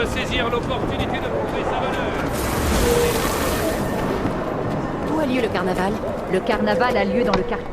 saisir l'opportunité de prouver sa valeur. Où a lieu le carnaval? Le carnaval a lieu dans le quartier.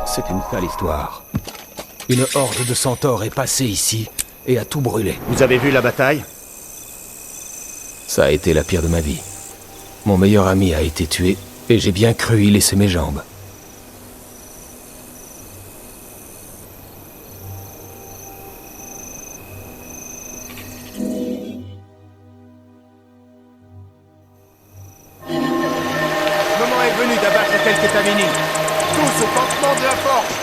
C'est une sale histoire. Une horde de centaures est passée ici et a tout brûlé. Vous avez vu la bataille? Ça a été la pire de ma vie. Mon meilleur ami a été tué et j'ai bien cru y laisser mes jambes. Le moment est venu d'abattre quelques Tamini. Tous au campement de la forge.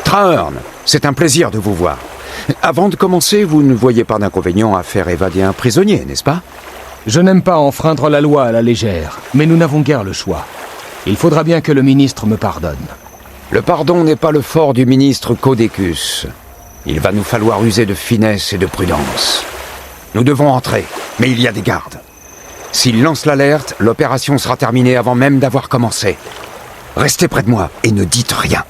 Trahearn, c'est un plaisir de vous voir. Avant de commencer, vous ne voyez pas d'inconvénient à faire évader un prisonnier, n'est-ce pas? Je n'aime pas enfreindre la loi à la légère, mais nous n'avons guère le choix. Il faudra bien que le ministre me pardonne. Le pardon n'est pas le fort du ministre Codécus. Il va nous falloir user de finesse et de prudence. Nous devons entrer, mais il y a des gardes. S'ils lancent l'alerte, l'opération sera terminée avant même d'avoir commencé. Restez près de moi et ne dites rien.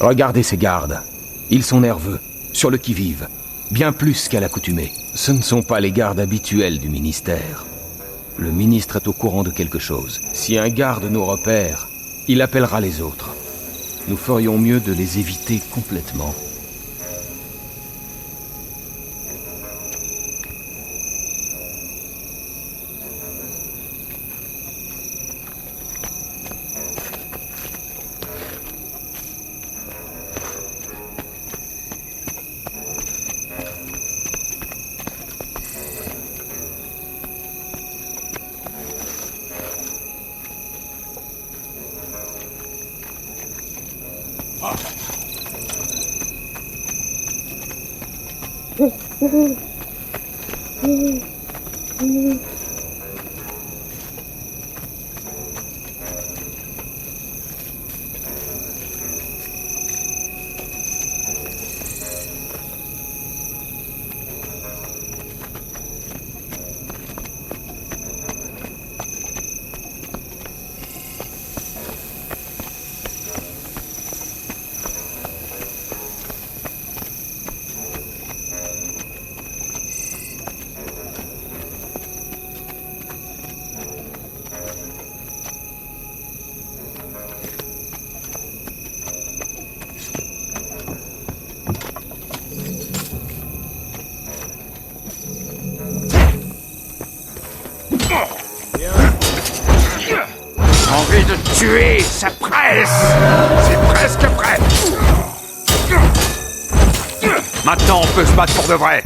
Regardez ces gardes. Ils sont nerveux, sur le qui-vive, bien plus qu'à l'accoutumée. Ce ne sont pas les gardes habituels du ministère. Le ministre est au courant de quelque chose. Si un garde nous repère, il appellera les autres. Nous ferions mieux de les éviter complètement. Envie de tuer, ça presse. C'est presque prêt. Maintenant, on peut se battre pour de vrai.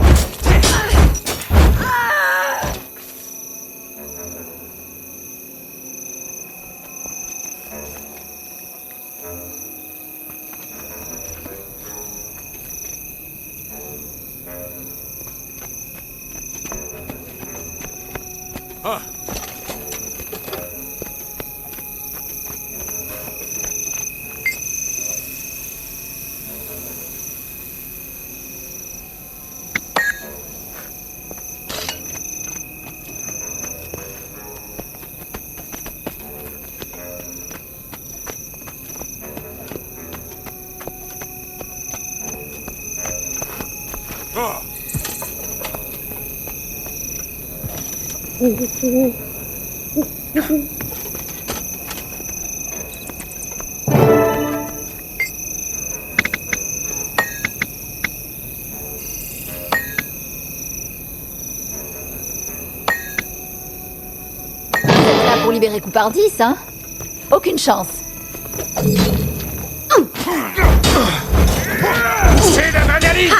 Là pour libérer Coupardis, hein? Aucune chance. C'est l'adrénaline.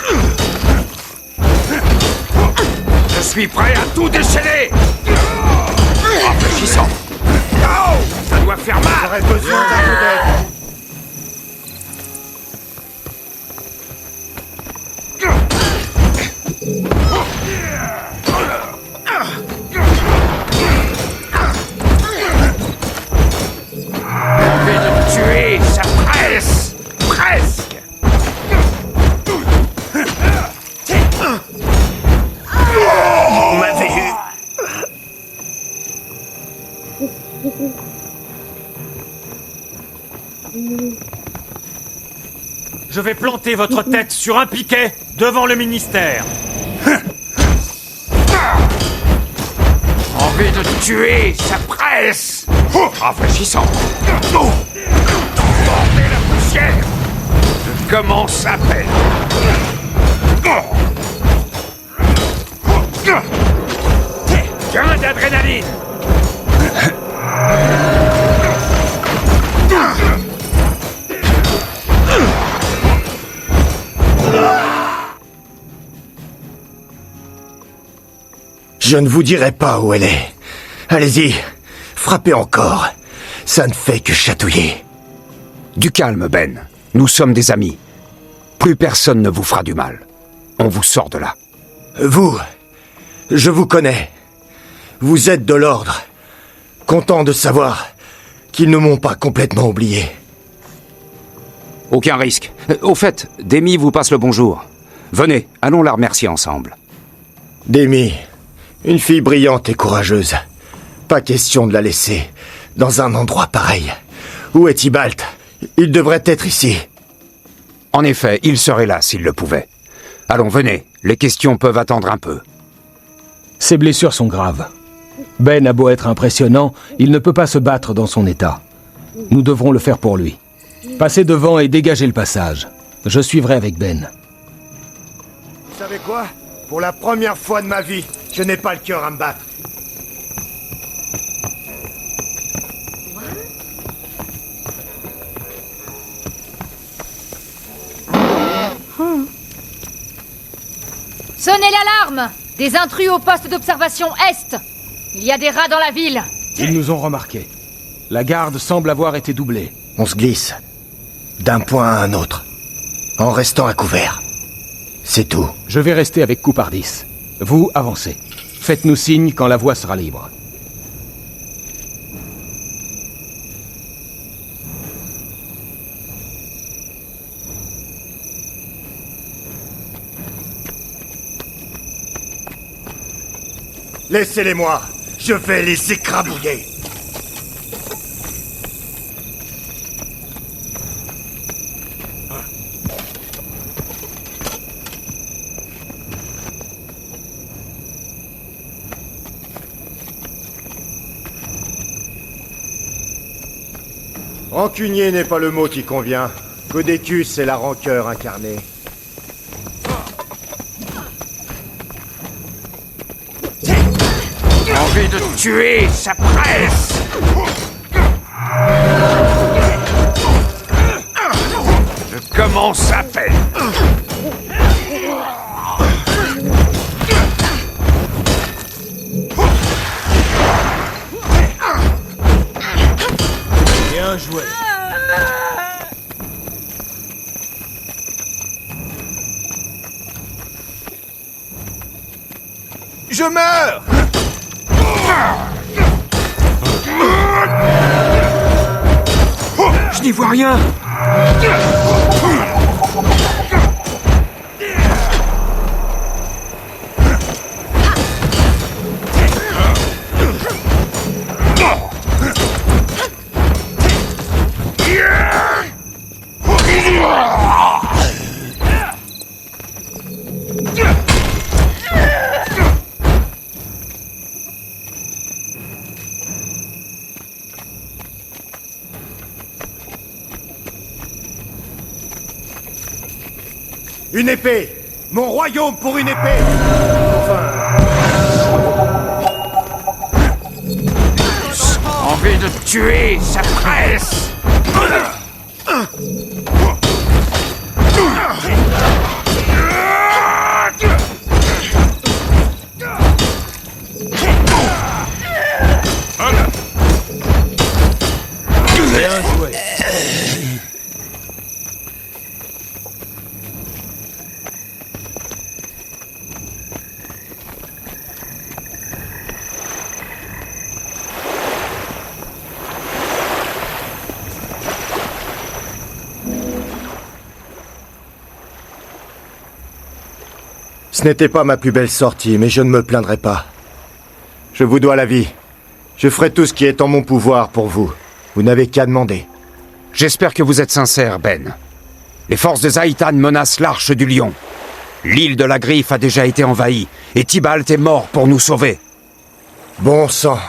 Je suis prêt à tout déchaîner. Rafraîchissant. Oh, ça doit faire mal. J'aurais besoin d'un peu d'aide. Envie de tuer, ça presse. Presque. On m'avait eu. Je vais planter votre tête sur un piquet devant le ministère. Envie de tuer, ça presse. Rafraîchissant. Bordez la poussière. Je commence à peine. Gain d'adrénaline. Je ne vous dirai pas où elle est. Allez-y, frappez encore. Ça ne fait que chatouiller. Du calme, Ben. Nous sommes des amis. Plus personne ne vous fera du mal. On vous sort de là. Vous, je vous connais. Vous êtes de l'ordre. Content de savoir qu'ils ne m'ont pas complètement oublié. Aucun risque. Au fait, Demi vous passe le bonjour. Venez, allons la remercier ensemble. Demi, une fille brillante et courageuse. Pas question de la laisser dans un endroit pareil. Où est Tybalt? Il devrait être ici. En effet, il serait là s'il le pouvait. Allons, venez. Les questions peuvent attendre un peu. Ses blessures sont graves. Ben a beau être impressionnant, il ne peut pas se battre dans son état. Nous devrons le faire pour lui. Passez devant et dégagez le passage. Je suivrai avec Ben. Vous savez quoi? Pour la première fois de ma vie, je n'ai pas le cœur à me battre. Sonnez l'alarme! Des intrus au poste d'observation Est! Il y a des rats dans la ville! Ils nous ont remarqués. La garde semble avoir été doublée. On se glisse. D'un point à un autre. En restant à couvert. C'est tout. Je vais rester avec Coupardis. Vous, avancez. Faites-nous signe quand la voie sera libre. Laissez-les-moi. Je vais les écrabouiller. Rancunier n'est pas le mot qui convient. Codécus, c'est la rancœur incarnée. Envie de tuer, ça presse. Je commence à peine. Bien joué. Je meurs! Je n'y vois rien. Une épée! Mon royaume pour une épée! Envie de tuer, ça presse. Bien joué. Ce n'était pas ma plus belle sortie, mais je ne me plaindrai pas. Je vous dois la vie. Je ferai tout ce qui est en mon pouvoir pour vous. Vous n'avez qu'à demander. J'espère que vous êtes sincère, Ben. Les forces de Zaitan menacent l'Arche du Lion. L'île de la Griffe a déjà été envahie, et Tybalt est mort pour nous sauver. Bon sang.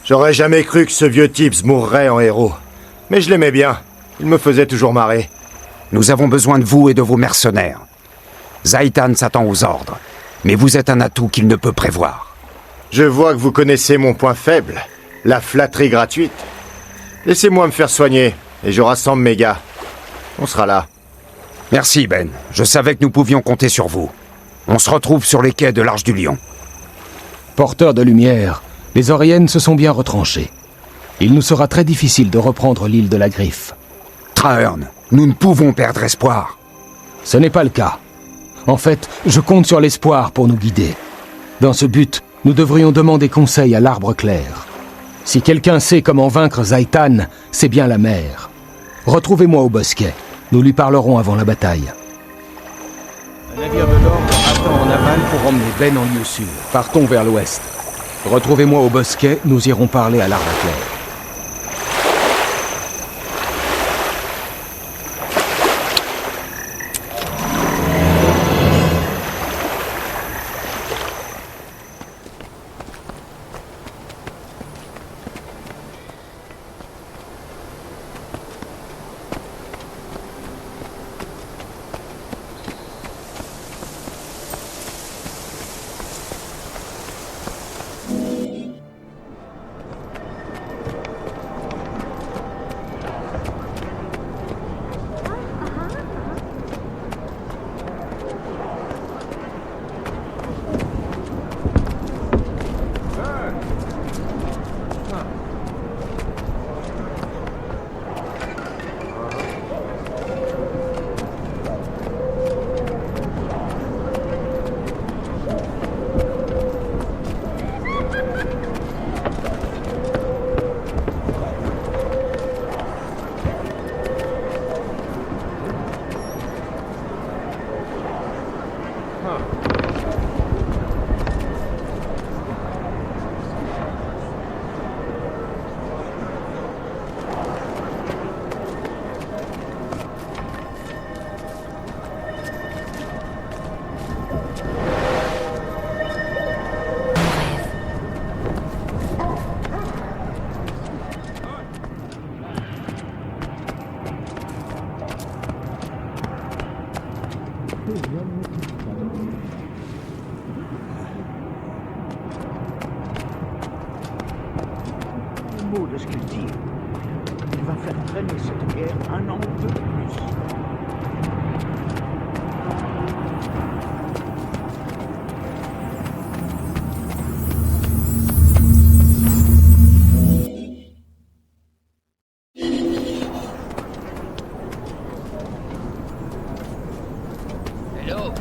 J'aurais jamais cru que ce vieux Tibbs mourrait en héros. Mais je l'aimais bien. Il me faisait toujours marrer. Nous avons besoin de vous et de vos mercenaires. Zaitan s'attend aux ordres, mais vous êtes un atout qu'il ne peut prévoir. Je vois que vous connaissez mon point faible. La flatterie gratuite. Laissez-moi me faire soigner, et je rassemble mes gars. On sera là. Merci, Ben. Je savais que nous pouvions compter sur vous. On se retrouve sur les quais de l'Arche du Lion. Porteurs de lumière, les Oriennes se sont bien retranchées. Il nous sera très difficile de reprendre l'île de la Griffe. Trahearn, nous ne pouvons perdre espoir. Ce n'est pas le cas. En fait, je compte sur l'espoir pour nous guider. Dans ce but, nous devrions demander conseil à l'Arbre Clair. Si quelqu'un sait comment vaincre Zaitan, c'est bien la mère. Retrouvez-moi au bosquet. Nous lui parlerons avant la bataille. Un navire de l'ordre attend en aval pour emmener Ben en lieu sûr. Partons vers l'ouest. Retrouvez-moi au bosquet, nous irons parler à l'Arbre Clair. trop de ce qu'il dit. Il va faire traîner cette guerre un an ou deux de plus. Hello.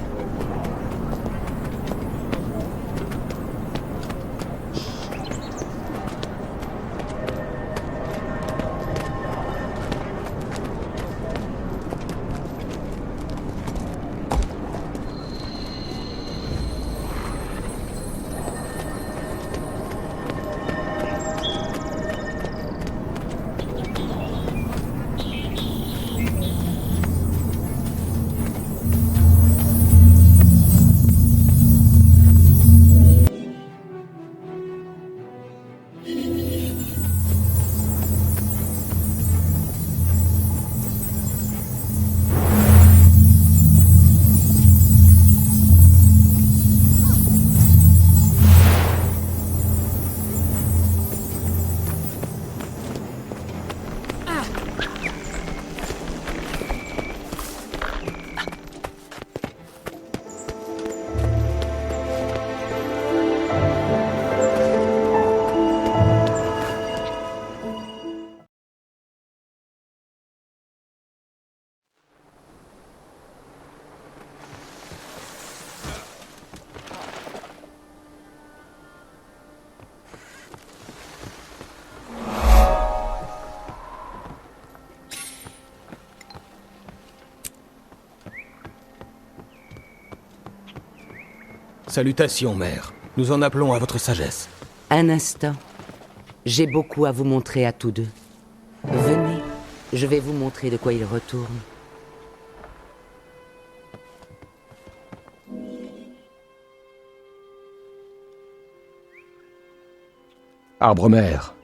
Salutations, mère. Nous en appelons à votre sagesse. Un instant. J'ai beaucoup à vous montrer à tous deux. Venez, je vais vous montrer de quoi il retourne. Arbre-mère,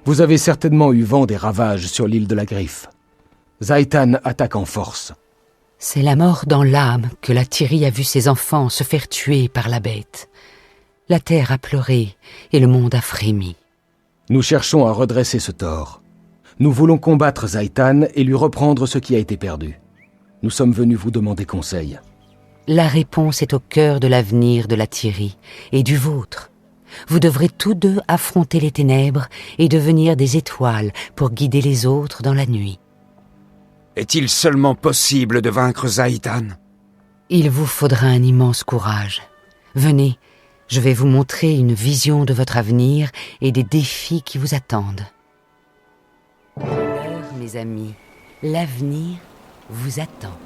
vous avez certainement eu vent des ravages sur l'île de la Griffe. Zaitan attaque en force. C'est la mort dans l'âme que la Thierry a vu ses enfants se faire tuer par la bête. La terre a pleuré et le monde a frémi. Nous cherchons à redresser ce tort. Nous voulons combattre Zaitan et lui reprendre ce qui a été perdu. Nous sommes venus vous demander conseil. La réponse est au cœur de l'avenir de la Thierry et du vôtre. Vous devrez tous deux affronter les ténèbres et devenir des étoiles pour guider les autres dans la nuit. Est-il seulement possible de vaincre Zaitan? Il vous faudra un immense courage. Venez, je vais vous montrer une vision de votre avenir et des défis qui vous attendent. L'heure, mes amis, l'avenir vous attend.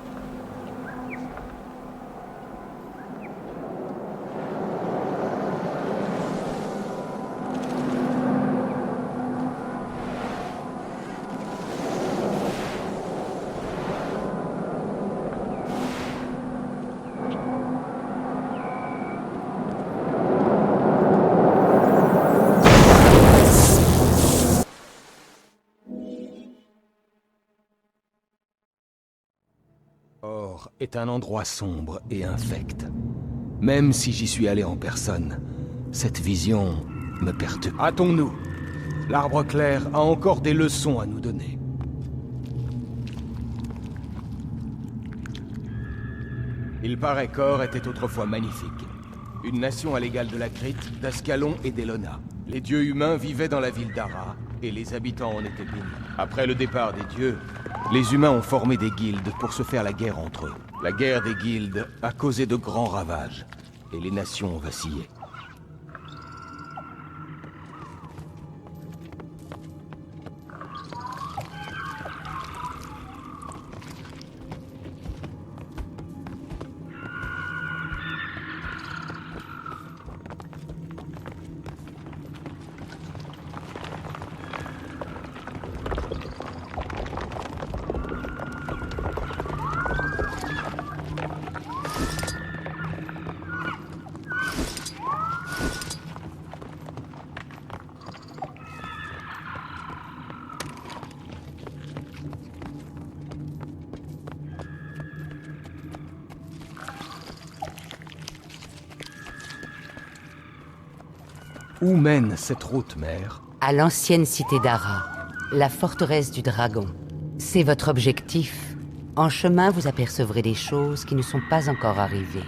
Or est un endroit sombre et infect. Même si j'y suis allé en personne, cette vision me perturbe. Hâtons-nous. L'Arbre Clair a encore des leçons à nous donner. Il paraît qu'Or était autrefois magnifique. Une nation à l'égal de la Crite, d'Ascalon et d'Elona. Les dieux humains vivaient dans la ville d'Ara, et les habitants en étaient bénis. Après le départ des dieux, les humains ont formé des guildes pour se faire la guerre entre eux. La guerre des guildes a causé de grands ravages, et les nations ont vacillé. Où mène cette route, mère? à l'ancienne cité d'Ara, la forteresse du dragon. C'est votre objectif. En chemin, vous apercevrez des choses qui ne sont pas encore arrivées.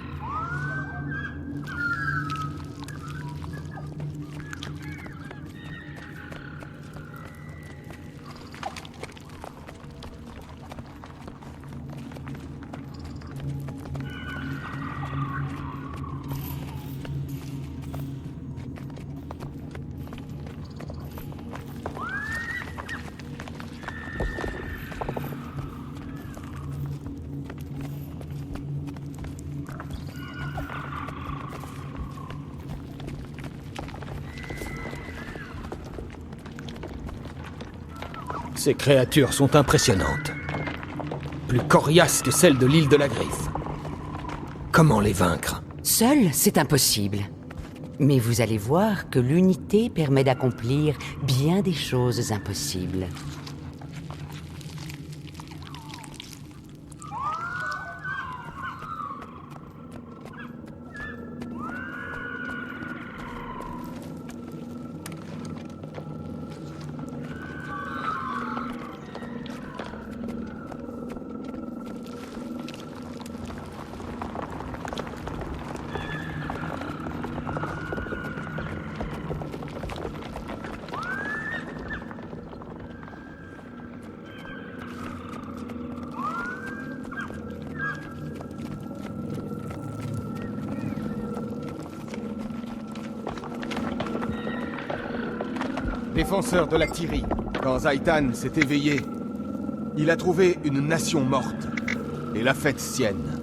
Ces créatures sont impressionnantes. Plus coriaces que celles de l'île de la Griffe. Comment les vaincre? Seul, c'est impossible. Mais vous allez voir que l'unité permet d'accomplir bien des choses impossibles. Défenseur de la Tyrie, quand Zaitan s'est éveillé, il a trouvé une nation morte et l'a faite sienne.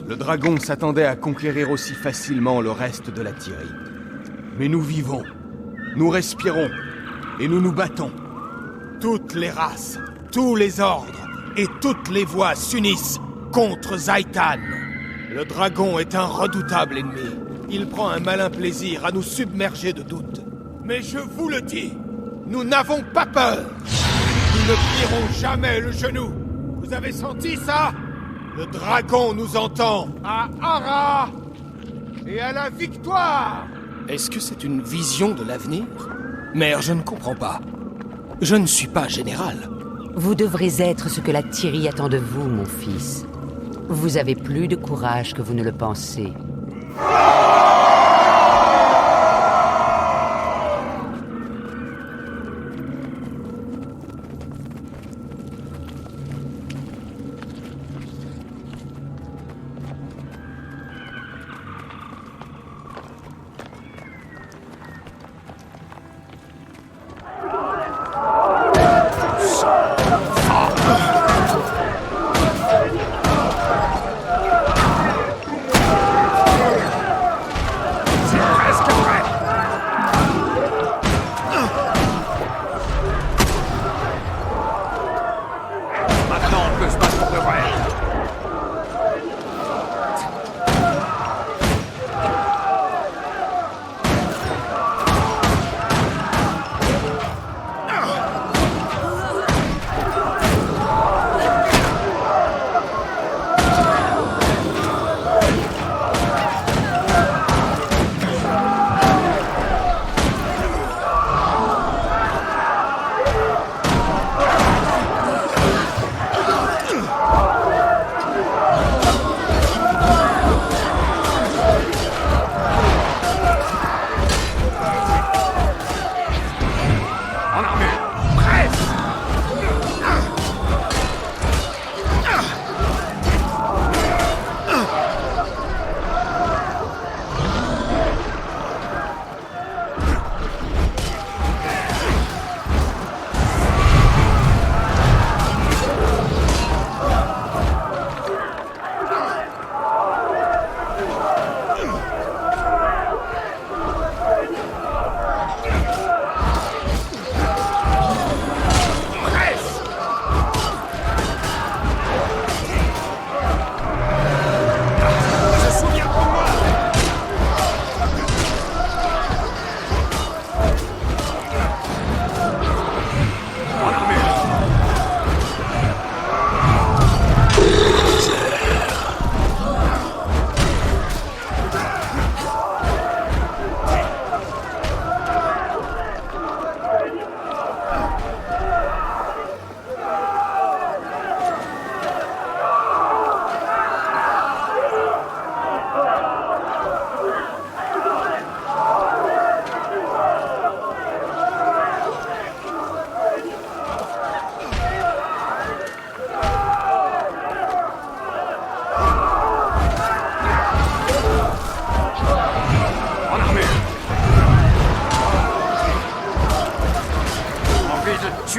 Le dragon s'attendait à conquérir aussi facilement le reste de la Tyrie. Mais nous vivons, nous respirons et nous nous battons. Toutes les races, tous les ordres et toutes les voix s'unissent contre Zaitan. Le dragon est un redoutable ennemi. Il prend un malin plaisir à nous submerger de doutes. Mais je vous le dis, nous n'avons pas peur. Nous ne plierons jamais le genou. Vous avez senti ça? Le dragon nous entend à Ara et à la victoire. Est-ce que c'est une vision de l'avenir? Mère, je ne comprends pas. Je ne suis pas général. Vous devrez être ce que la Tyrie attend de vous, mon fils. Vous avez plus de courage que vous ne le pensez.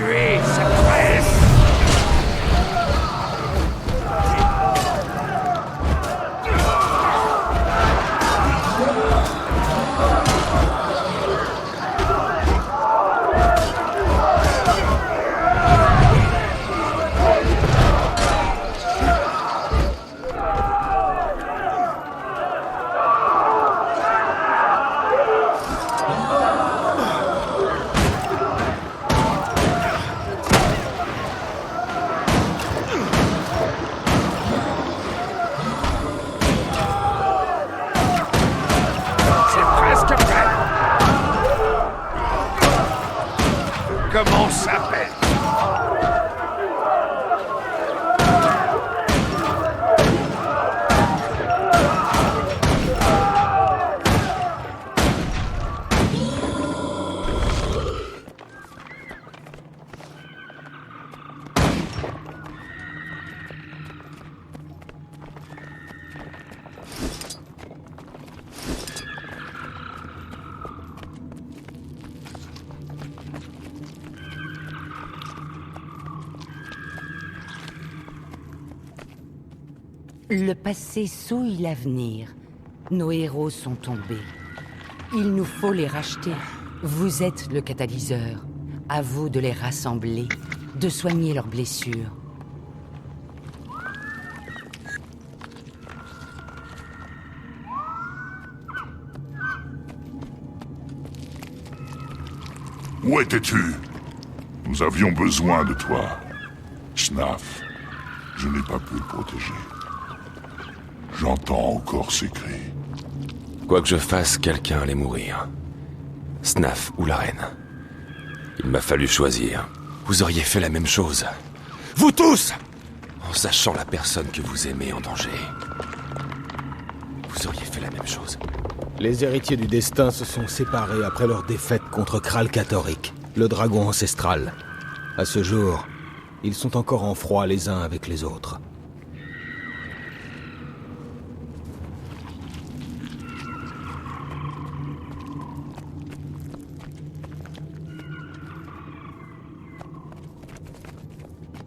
tuer, c'est presse. Comment s'appelle? Le passé souille l'avenir. Nos héros sont tombés. Il nous faut les racheter. Vous êtes le catalyseur. À vous de les rassembler, de soigner leurs blessures. Où étais-tu? Nous avions besoin de toi. Snaf, je n'ai pas pu le protéger. J'entends encore ses cris. Quoi que je fasse, quelqu'un allait mourir. Snaf ou la reine. Il m'a fallu choisir. Vous auriez fait la même chose. Vous tous! En sachant la personne que vous aimez en danger. Vous auriez fait la même chose. Les héritiers du destin se sont séparés après leur défaite contre Kral Katorik, le dragon ancestral. À ce jour, ils sont encore en froid les uns avec les autres.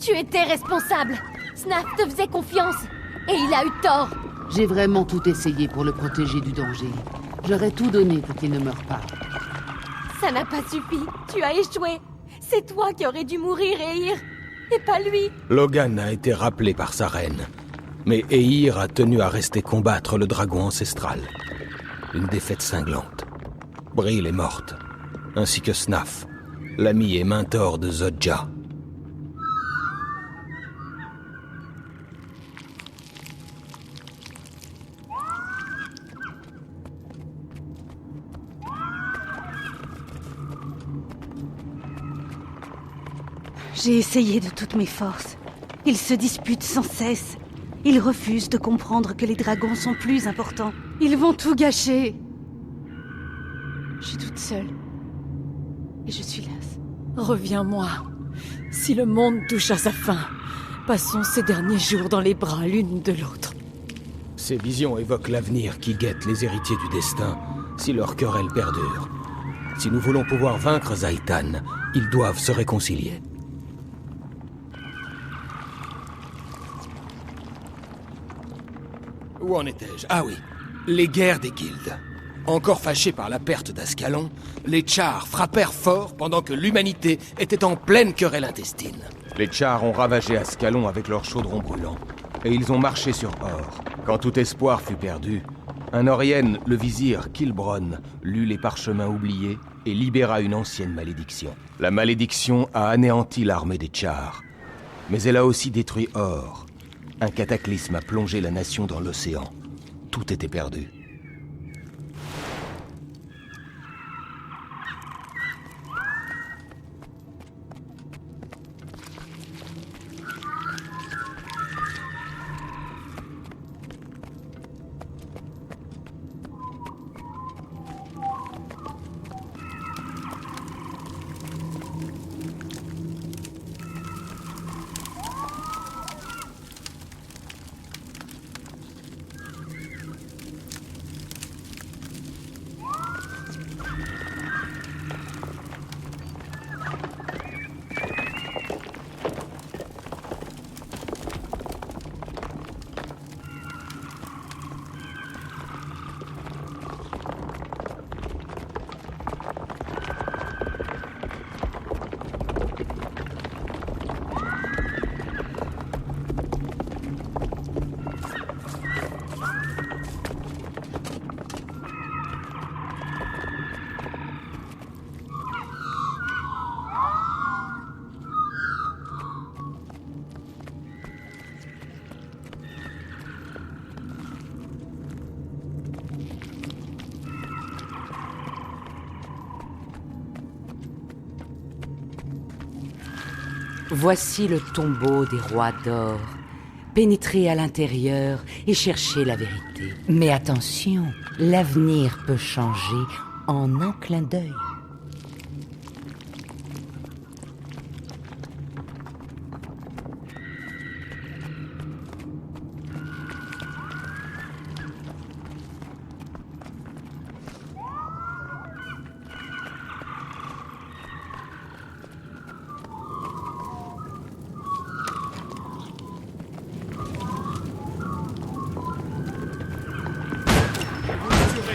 Tu étais responsable. Snaf te faisait confiance. Et il a eu tort. J'ai vraiment tout essayé pour le protéger du danger. J'aurais tout donné pour qu'il ne meure pas. Ça n'a pas suffi. Tu as échoué. C'est toi qui aurais dû mourir, Eir. Et pas lui. Logan a été rappelé par sa reine. Mais Eir a tenu à rester combattre le dragon ancestral. Une défaite cinglante. Brill est morte. Ainsi que Snaf, l'ami et mentor de Zodja. J'ai essayé de toutes mes forces. Ils se disputent sans cesse. Ils refusent de comprendre que les dragons sont plus importants. Ils vont tout gâcher. Je suis toute seule. Et je suis lasse. Reviens-moi. Si le monde touche à sa fin, passons ces derniers jours dans les bras l'une de l'autre. Ces visions évoquent l'avenir qui guette les héritiers du destin si leur querelle perdure. Si nous voulons pouvoir vaincre Zaitan, ils doivent se réconcilier. Où en étais-je? Ah oui, les guerres des guildes. Encore fâchés par la perte d'Ascalon, les Tchars frappèrent fort pendant que l'humanité était en pleine querelle intestine. Les Tchars ont ravagé Ascalon avec leurs chaudrons brûlants, et ils ont marché sur Or. Quand tout espoir fut perdu, un Orienne, le vizir Kilbron, lut les parchemins oubliés et libéra une ancienne malédiction. La malédiction a anéanti l'armée des Tchars, mais elle a aussi détruit Or. Un cataclysme a plongé la nation dans l'océan. Tout était perdu. Voici le tombeau des rois d'or. Pénétrez à l'intérieur et cherchez la vérité. Mais attention, l'avenir peut changer en un clin d'œil.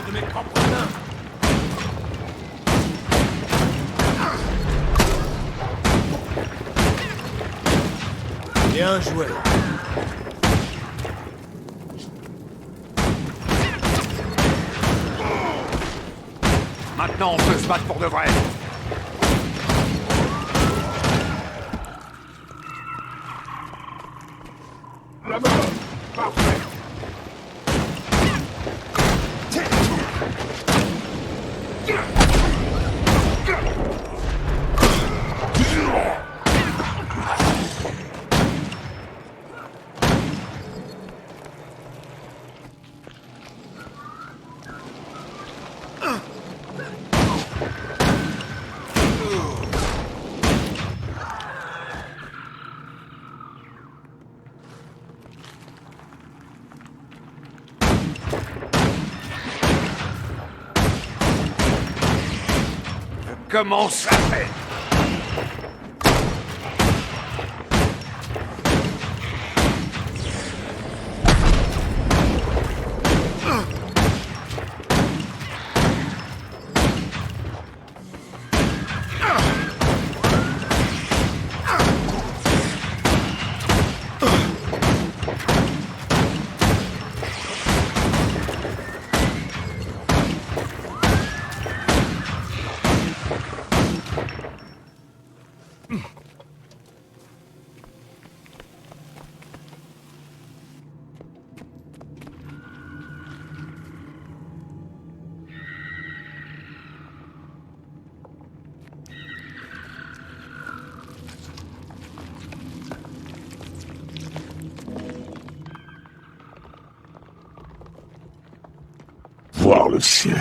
De mes propres mains. Bien joué. Maintenant, on peut se battre pour de vrai. La main. Parfait. Comment ça fait? Voir le ciel,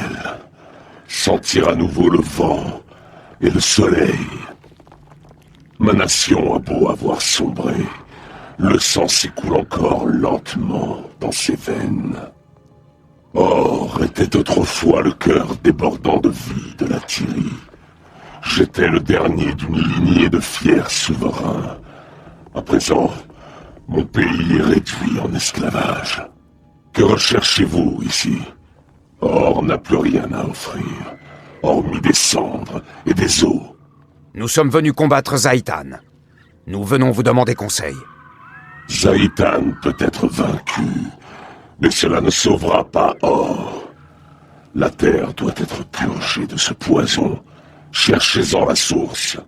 sentir à nouveau le vent et le soleil. Ma nation a beau avoir sombré, le sang s'écoule encore lentement dans ses veines. Or était autrefois le cœur débordant de vie de la Tyrie. J'étais le dernier d'une lignée de fiers souverains. À présent, mon pays est réduit en esclavage. Que recherchez-vous ici? Or n'a plus rien à offrir, hormis des cendres et des os. Nous sommes venus combattre Zaitan. Nous venons vous demander conseil. Zaitan peut être vaincu, mais cela ne sauvera pas Or. La terre doit être purgée de ce poison. Cherchez-en la source.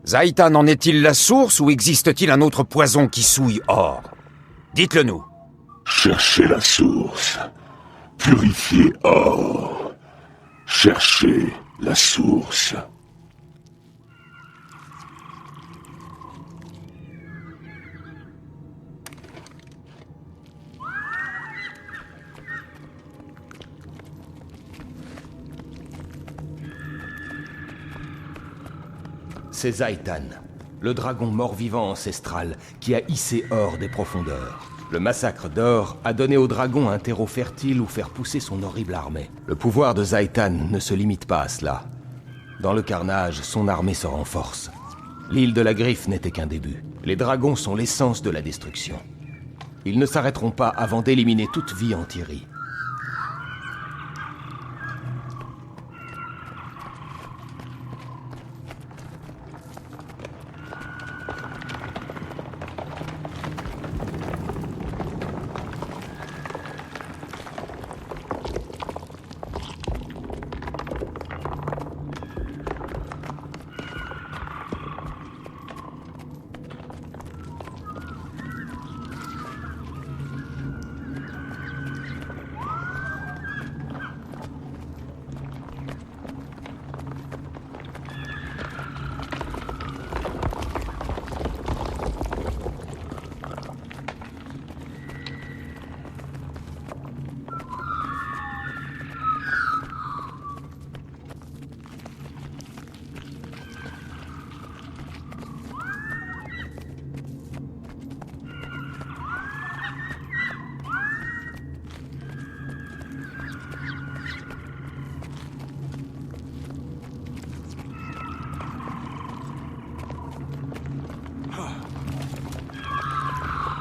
Zaitan en est-il la source ou existe-t-il un autre poison qui souille Or? Dites-le nous. Cherchez la source. Purifiez Or. Cherchez la source. C'est Zaitan, le dragon mort-vivant ancestral qui a hissé Or des profondeurs. Le massacre d'Or a donné au dragon un terreau fertile où faire pousser son horrible armée. Le pouvoir de Zaitan ne se limite pas à cela. Dans le carnage, son armée se renforce. L'île de la Griffe n'était qu'un début. Les dragons sont l'essence de la destruction. Ils ne s'arrêteront pas avant d'éliminer toute vie en Tyrie.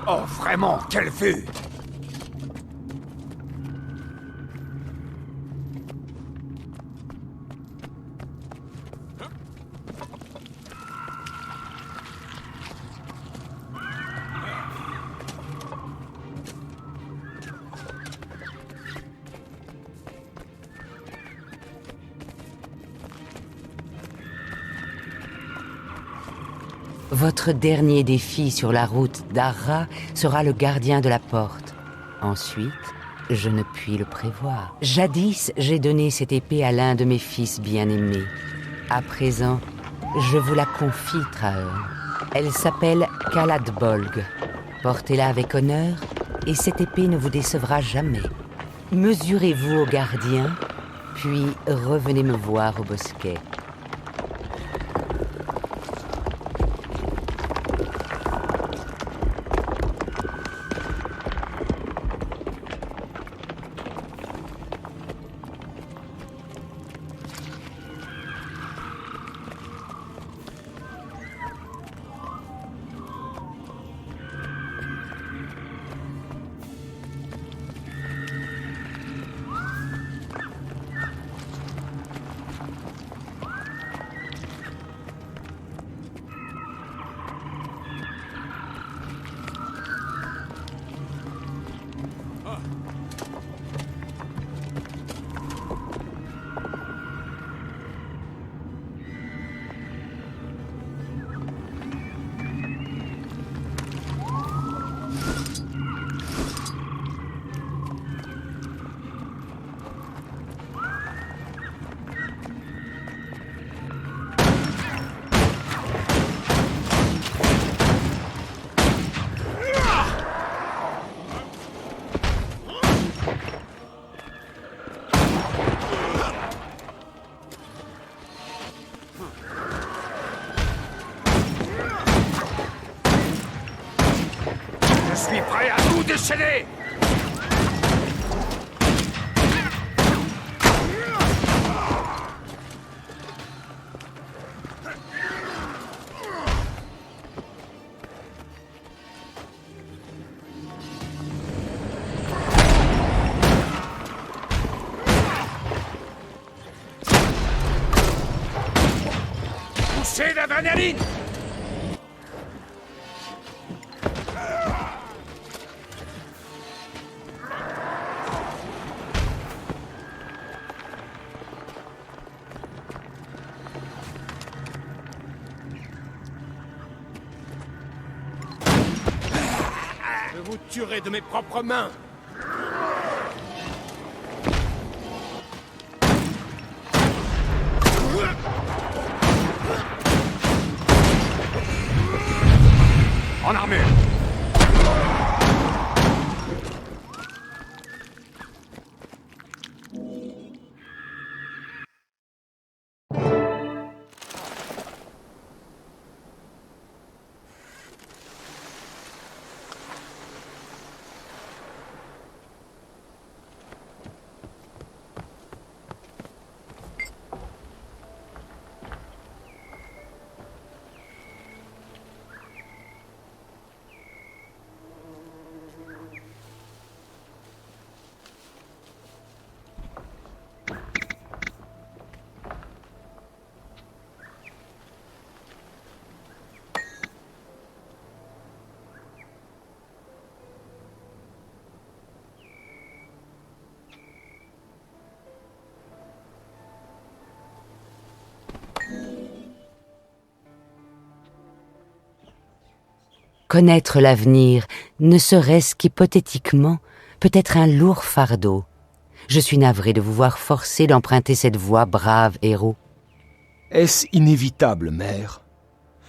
Oh, vraiment, quelle vue! Votre dernier défi sur la route d'Arra sera le gardien de la porte. Ensuite, je ne puis le prévoir. Jadis, j'ai donné cette épée à l'un de mes fils bien-aimés. À présent, je vous la confie, Trahearn. Elle s'appelle Caladbolg. Portez-la avec honneur, et cette épée ne vous décevra jamais. Mesurez-vous au gardien, puis revenez me voir au bosquet. Je suis prêt à tout déchaîner! Poussez l'adrénaline! Je vous tuerai de mes propres mains. En armure. Connaître l'avenir, ne serait-ce qu'hypothétiquement, peut être un lourd fardeau. Je suis navré de vous voir forcé d'emprunter cette voie, brave héros. Est-ce inévitable, mère?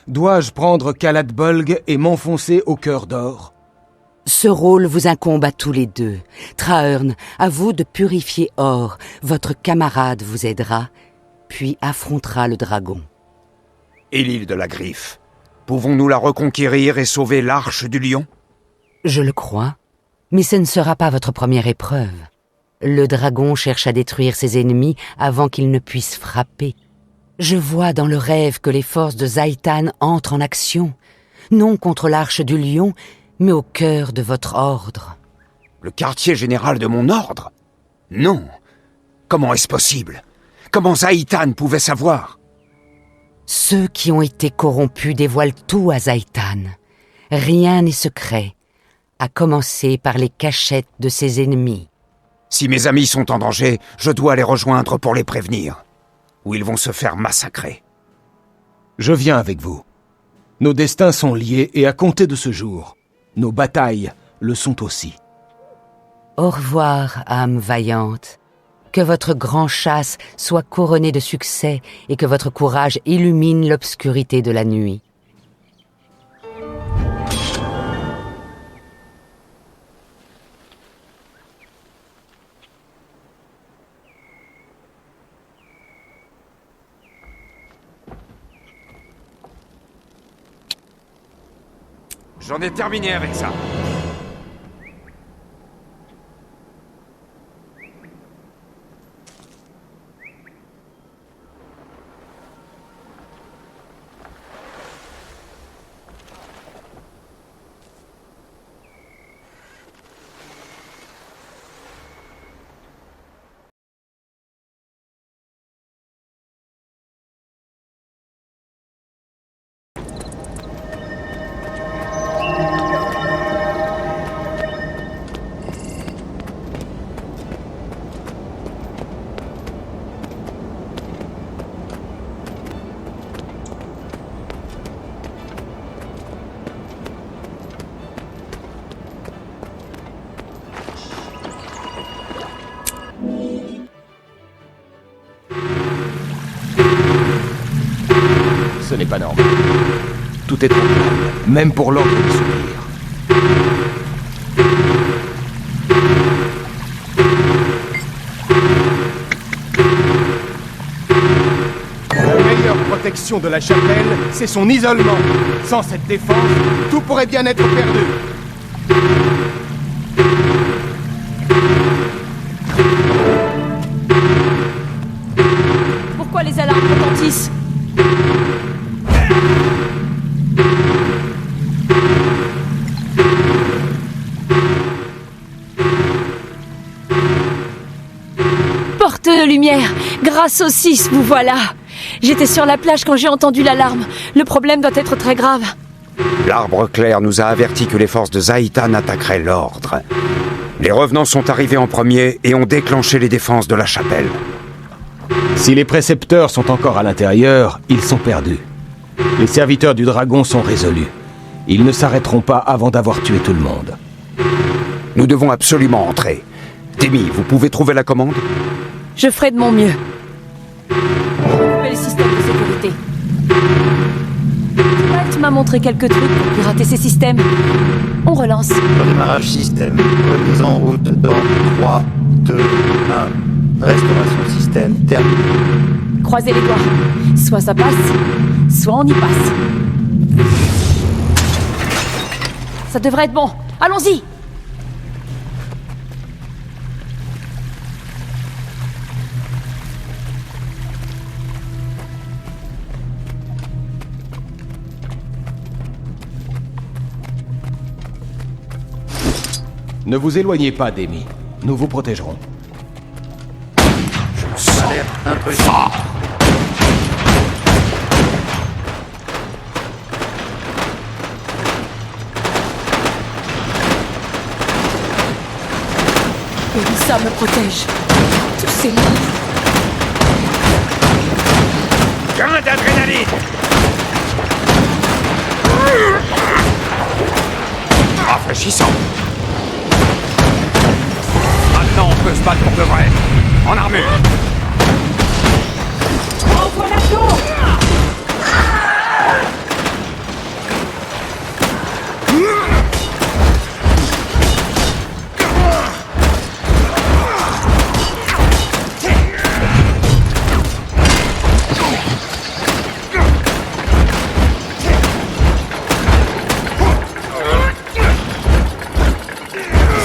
Dois-je prendre Caladbolg et m'enfoncer au cœur d'or? Ce rôle vous incombe à tous les deux. Trahearn, à vous de purifier Or. Votre camarade vous aidera, puis affrontera le dragon. Et l'île de la Griffe? Pouvons-nous la reconquérir et sauver l'Arche du Lion? Je le crois, mais ce ne sera pas votre première épreuve. Le dragon cherche à détruire ses ennemis avant qu'ils ne puissent frapper. Je vois dans le rêve que les forces de Zhaitan entrent en action, non contre l'Arche du Lion, mais au cœur de votre ordre. Le quartier général de mon ordre? Non. Comment est-ce possible? Comment Zaitan pouvait savoir? Ceux qui ont été corrompus dévoilent tout à Zaitan. Rien n'est secret, à commencer par les cachettes de ses ennemis. Si mes amis sont en danger, je dois les rejoindre pour les prévenir, ou ils vont se faire massacrer. Je viens avec vous. Nos destins sont liés et à compter de ce jour, nos batailles le sont aussi. Au revoir, âme vaillante. Que votre grand chasse soit couronné de succès et que votre courage illumine l'obscurité de la nuit. J'en ai terminé avec ça. Ce n'est pas normal. Tout est trop calme, même pour l'ordre du soupir. La meilleure protection de la chapelle, c'est son isolement. Sans cette défense, tout pourrait bien être perdu. Pourquoi les alarmes retentissent? Porte de lumière! Grâce aux 6, vous voilà! J'étais sur la plage quand j'ai entendu l'alarme. Le problème doit être très grave. L'arbre clair nous a averti que les forces de Zaitan attaqueraient l'ordre. Les revenants sont arrivés en premier et ont déclenché les défenses de la chapelle. Si les précepteurs sont encore à l'intérieur, ils sont perdus. Les serviteurs du dragon sont résolus. Ils ne s'arrêteront pas avant d'avoir tué tout le monde. Nous devons absolument entrer. Demi, vous pouvez trouver la commande? Je ferai de mon mieux. Couper les systèmes de sécurité. Light m'a montré quelques trucs pour pirater ces systèmes. On relance. Redémarrage système. Remise en route dans 3, 2, 1. Restauration système terminée. Croisez les doigts. Soit ça passe, soit on y passe. Ça devrait être bon. Allons-y! Ne vous éloignez pas, Demi. Nous vous protégerons. Alerte intrusif. Elissa me protège. Tous ces mots. Gain d'adrénaline! Rafraîchissant. Maintenant, on peut se battre pour de vrai. En armure. Envoie la tour!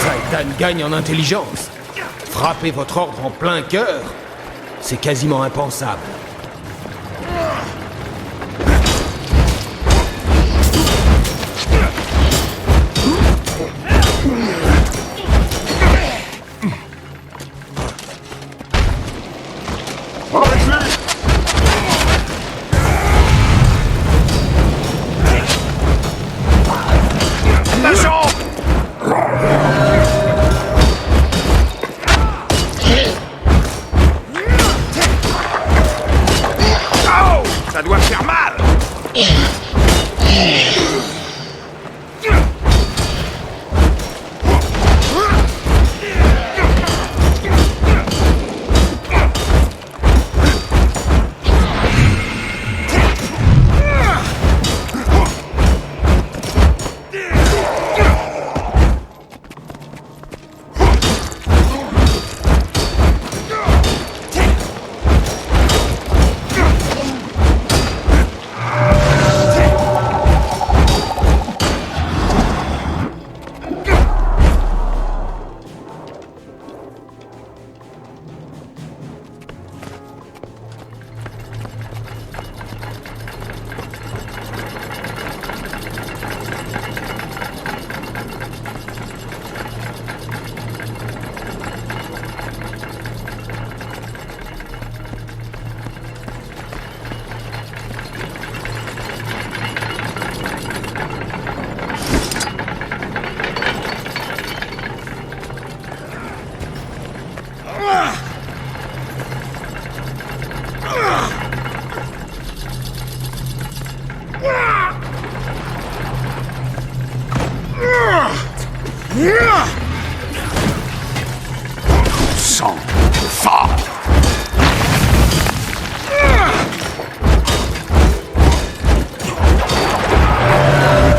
Zaitan gagne en intelligence. Frapper votre ordre en plein cœur, c'est quasiment impensable. Sang fort.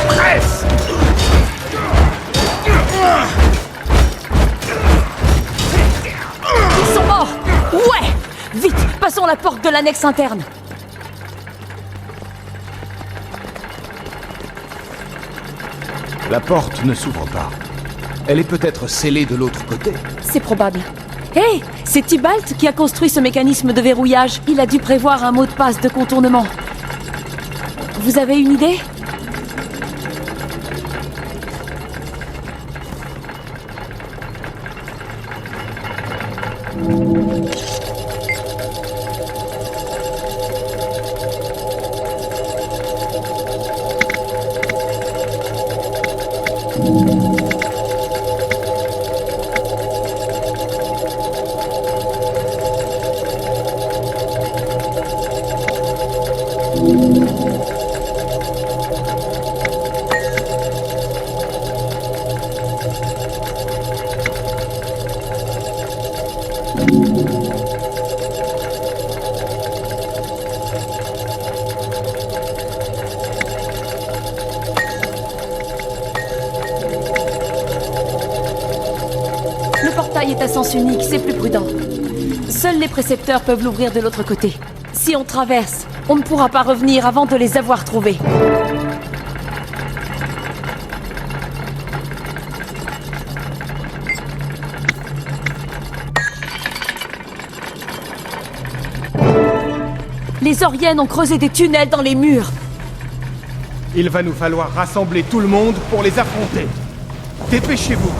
Presse. Ils sont morts. Ouais. Vite, passons la porte de l'annexe interne. La porte ne s'ouvre pas. Elle est peut-être scellée de l'autre côté. C'est probable. Hé, c'est Tybalt qui a construit ce mécanisme de verrouillage. Il a dû prévoir un mot de passe de contournement. Vous avez une idée ? Le portail est à sens unique, c'est plus prudent. Seuls les précepteurs peuvent l'ouvrir de l'autre côté. Si on traverse, on ne pourra pas revenir avant de les avoir trouvés. Les Oriennes ont creusé des tunnels dans les murs. Il va nous falloir rassembler tout le monde pour les affronter. Dépêchez-vous.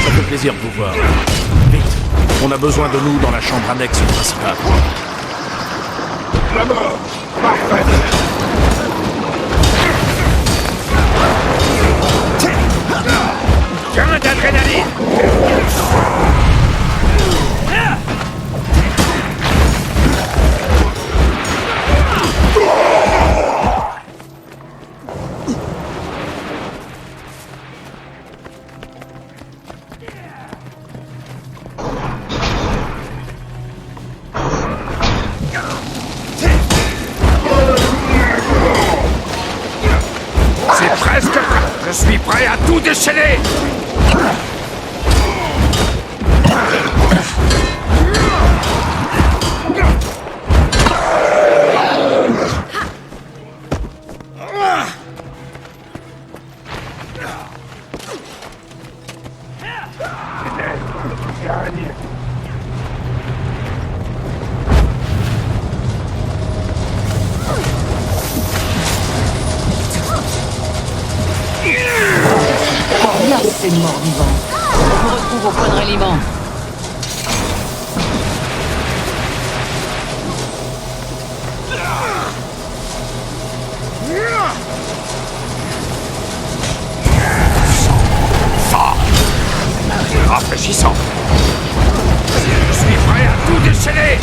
Ça fait plaisir de vous voir. Vite, on a besoin de nous dans la chambre annexe principale. La mort. Parfait. Gain d'adrénaline. C'est presque prêt. Je suis prêt à tout déchaîner. Là, c'est mort-vivant. Je vous retrouve au point de ralliement. Fort. Rafraîchissant. Je suis prêt à tout déchaîner.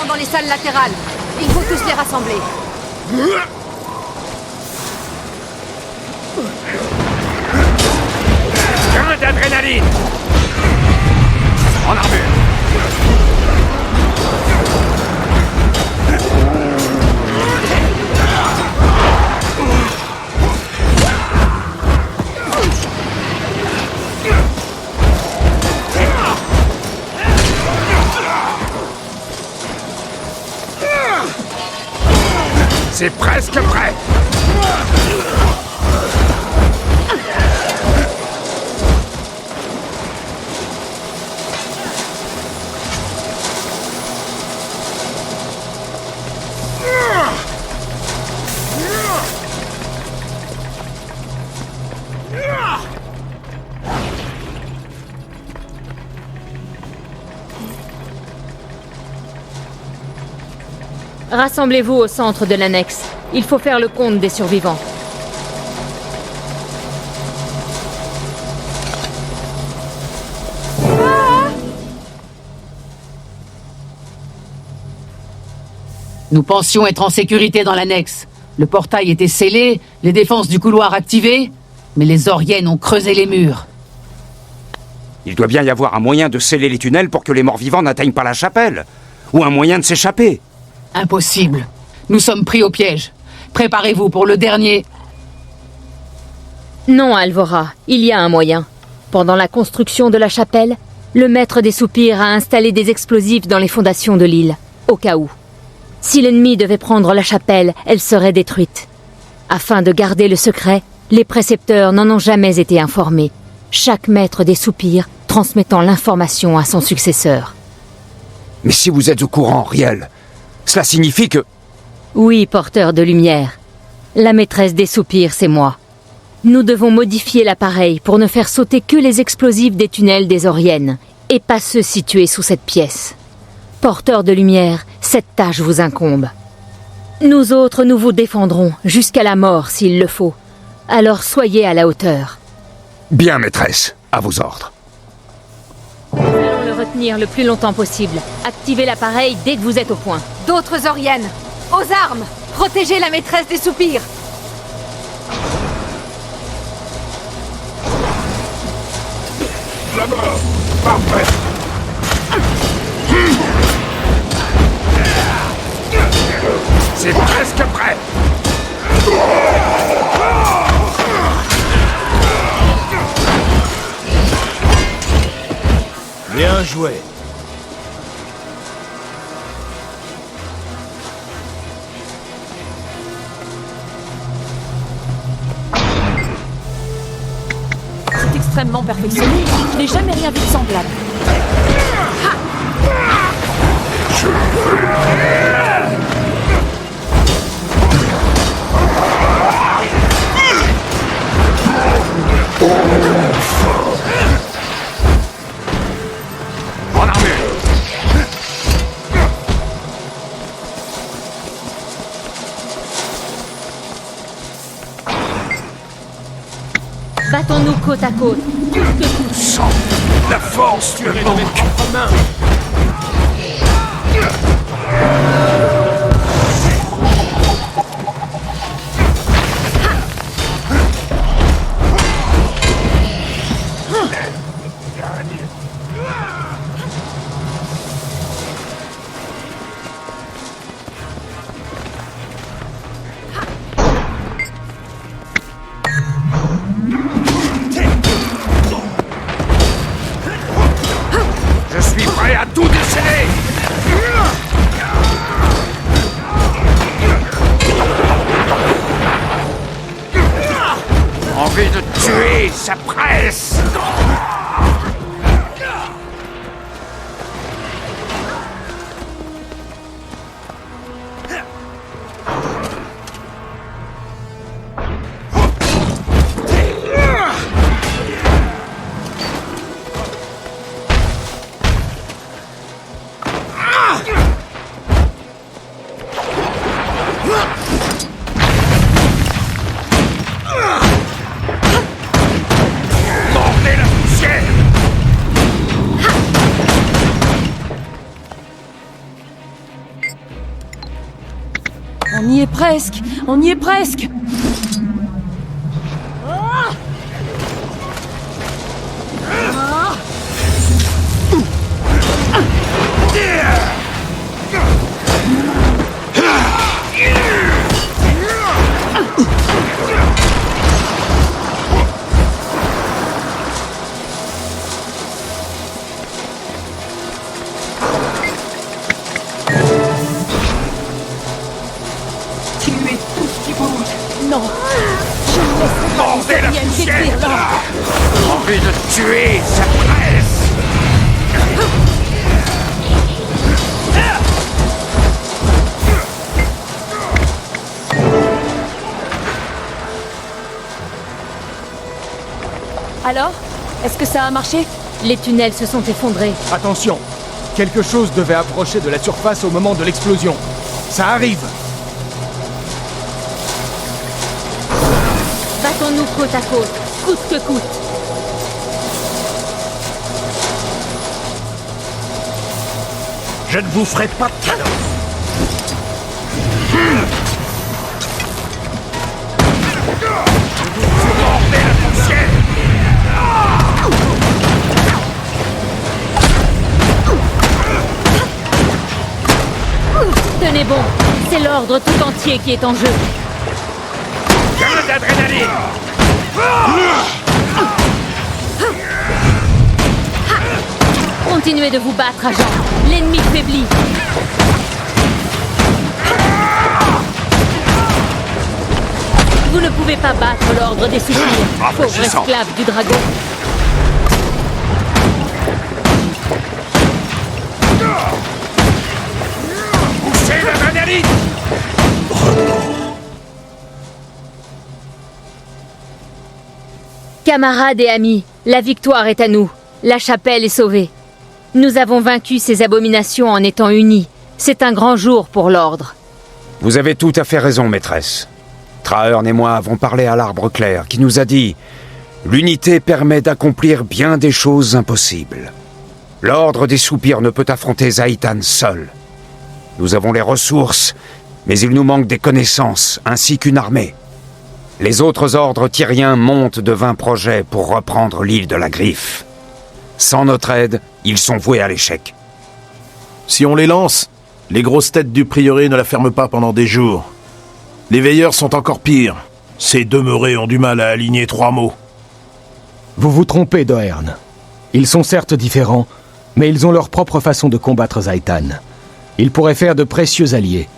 Dans les salles latérales. Il faut tous les rassembler. Gain d'adrénaline. En armure. C'est presque prêt. Rassemblez-vous au centre de l'annexe. Il faut faire le compte des survivants. Nous pensions être en sécurité dans l'annexe. Le portail était scellé, les défenses du couloir activées, mais les Oriennes ont creusé les murs. Il doit bien y avoir un moyen de sceller les tunnels pour que les morts-vivants n'atteignent pas la chapelle. Ou un moyen de s'échapper. Impossible. Nous sommes pris au piège. Préparez-vous pour le dernier. Non, Alvora, il y a un moyen. Pendant la construction de la chapelle, le maître des soupirs a installé des explosifs dans les fondations de l'île, au cas où. Si l'ennemi devait prendre la chapelle, elle serait détruite. Afin de garder le secret, les précepteurs n'en ont jamais été informés, chaque maître des soupirs transmettant l'information à son successeur. Mais si vous êtes au courant, Riel, cela signifie que... Oui, porteur de lumière. La maîtresse des soupirs, c'est moi. Nous devons modifier l'appareil pour ne faire sauter que les explosifs des tunnels des Oriennes, et pas ceux situés sous cette pièce. Porteur de lumière, cette tâche vous incombe. Nous autres, nous vous défendrons, jusqu'à la mort s'il le faut. Alors soyez à la hauteur. Bien, maîtresse, à vos ordres. Nous allons le retenir le plus longtemps possible. Activez l'appareil dès que vous êtes au point. D'autres Oriennes, aux armes! Protégez la maîtresse des soupirs! Là-bas! Parfait! C'est presque prêt. Bien joué. C'est extrêmement perfectionné. Je n'ai jamais rien vu de semblable. En armure. Battons-nous côte à côte. Sang, la force, tu le manques. Je suis prêt à tout déceler. Envie de tuer, ça presse. Mordez la poussière. On y est presque. On y est presque. Tuez détruire l'ordre. Envie de tuer sa presse. Alors? Est-ce que ça a marché? Les tunnels se sont effondrés. Attention, quelque chose devait approcher de la surface au moment de l'explosion. Ça arrive. Battons-nous côte à côte, coûte que coûte. Je ne vous ferai pas de cadeau. Tenez bon, c'est l'ordre tout entier qui est en jeu. Gain d'adrénaline. Continuez de vous battre, agent. L'ennemi faiblit. Vous ne pouvez pas battre l'ordre des soupirs, pauvre esclave du dragon. Poussez l'adrénaline. Camarades et amis, la victoire est à nous. La chapelle est sauvée. Nous avons vaincu ces abominations en étant unis. C'est un grand jour pour l'ordre. Vous avez tout à fait raison, maîtresse. Trahearn et moi avons parlé à l'Arbre Clair, qui nous a dit « L'unité permet d'accomplir bien des choses impossibles. L'Ordre des Soupirs ne peut affronter Zaitan seul. Nous avons les ressources, mais il nous manque des connaissances, ainsi qu'une armée. Les autres ordres tyriens montent de 20 projets pour reprendre l'île de la Griffe. Sans notre aide, ils sont voués à l'échec. Si on les lance, les grosses têtes du prieuré ne la ferment pas pendant des jours. Les veilleurs sont encore pires. Ces demeurés ont du mal à aligner 3 mots. Vous vous trompez, Do'Ern. Ils sont certes différents, mais ils ont leur propre façon de combattre Zaitan. Ils pourraient faire de précieux alliés.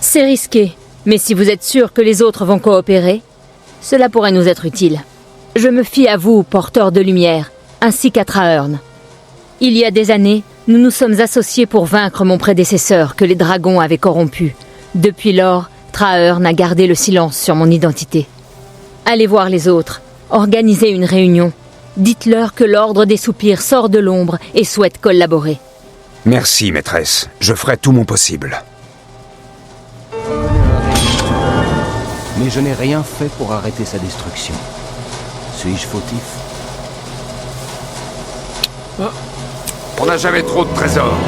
C'est risqué, mais si vous êtes sûr que les autres vont coopérer, cela pourrait nous être utile. Je me fie à vous, porteurs de lumière, ainsi qu'à Trahearn. Il y a des années, nous nous sommes associés pour vaincre mon prédécesseur que les dragons avaient corrompu. Depuis lors, Trahearn a gardé le silence sur mon identité. Allez voir les autres, organisez une réunion. Dites-leur que l'Ordre des Soupirs sort de l'ombre et souhaite collaborer. Merci, maîtresse. Je ferai tout mon possible. Mais je n'ai rien fait pour arrêter sa destruction. Suis-je fautif? On n'a jamais trop de trésors.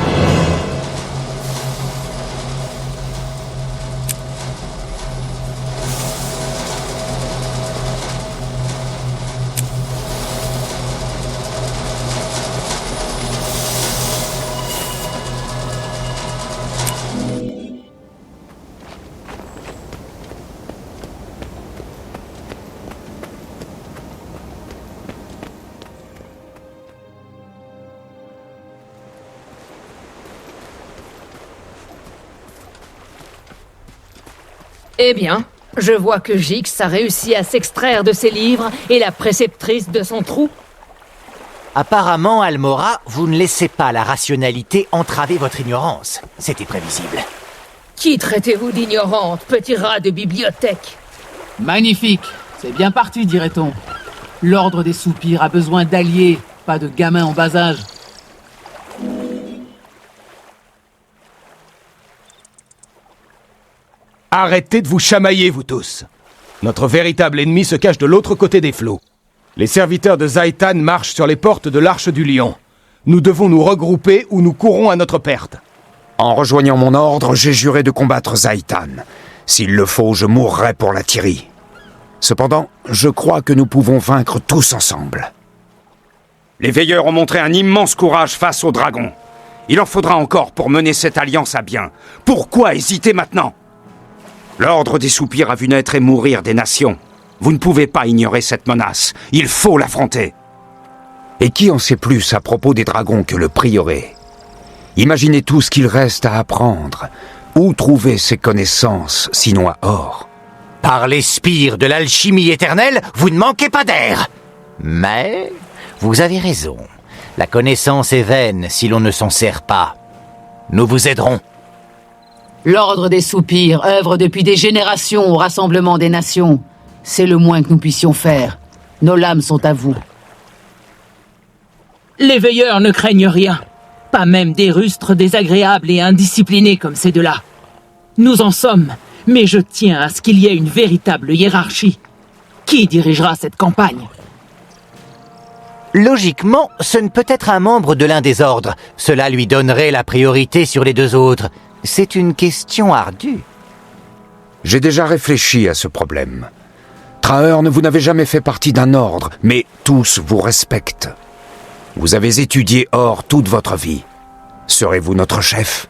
Eh bien, je vois que Jix a réussi à s'extraire de ses livres et la préceptrice de son trou. Apparemment, Almora, vous ne laissez pas la rationalité entraver votre ignorance. C'était prévisible. Qui traitez-vous d'ignorante, petit rat de bibliothèque? Magnifique. C'est bien parti, dirait-on. L'Ordre des Soupirs a besoin d'alliés, pas de gamins en bas âge. Arrêtez de vous chamailler, vous tous. Notre véritable ennemi se cache de l'autre côté des flots. Les serviteurs de Zaitan marchent sur les portes de l'Arche du Lion. Nous devons nous regrouper ou nous courons à notre perte. En rejoignant mon ordre, j'ai juré de combattre Zaitan. S'il le faut, je mourrai pour la Tyrie. Cependant, je crois que nous pouvons vaincre tous ensemble. Les veilleurs ont montré un immense courage face aux dragons. Il en faudra encore pour mener cette alliance à bien. Pourquoi hésiter maintenant ? L'Ordre des Soupirs a vu naître et mourir des nations. Vous ne pouvez pas ignorer cette menace. Il faut l'affronter. Et qui en sait plus à propos des dragons que le prieuré ? Imaginez tout ce qu'il reste à apprendre. Où trouver ces connaissances, sinon à Or ? Pas Par les spires de l'alchimie éternelle, vous ne manquez pas d'air. Mais vous avez raison. La connaissance est vaine si l'on ne s'en sert pas. Nous vous aiderons. L'Ordre des Soupirs œuvre depuis des générations au rassemblement des nations. C'est le moins que nous puissions faire. Nos lames sont à vous. Les veilleurs ne craignent rien. Pas même des rustres désagréables et indisciplinés comme ces deux-là. Nous en sommes, mais je tiens à ce qu'il y ait une véritable hiérarchie. Qui dirigera cette campagne ? Logiquement, ce ne peut être un membre de l'un des ordres. Cela lui donnerait la priorité sur les deux autres. C'est une question ardue. J'ai déjà réfléchi à ce problème. Trahearn, vous n'avez jamais fait partie d'un ordre, mais tous vous respectent. Vous avez étudié Or toute votre vie. Serez-vous notre chef ?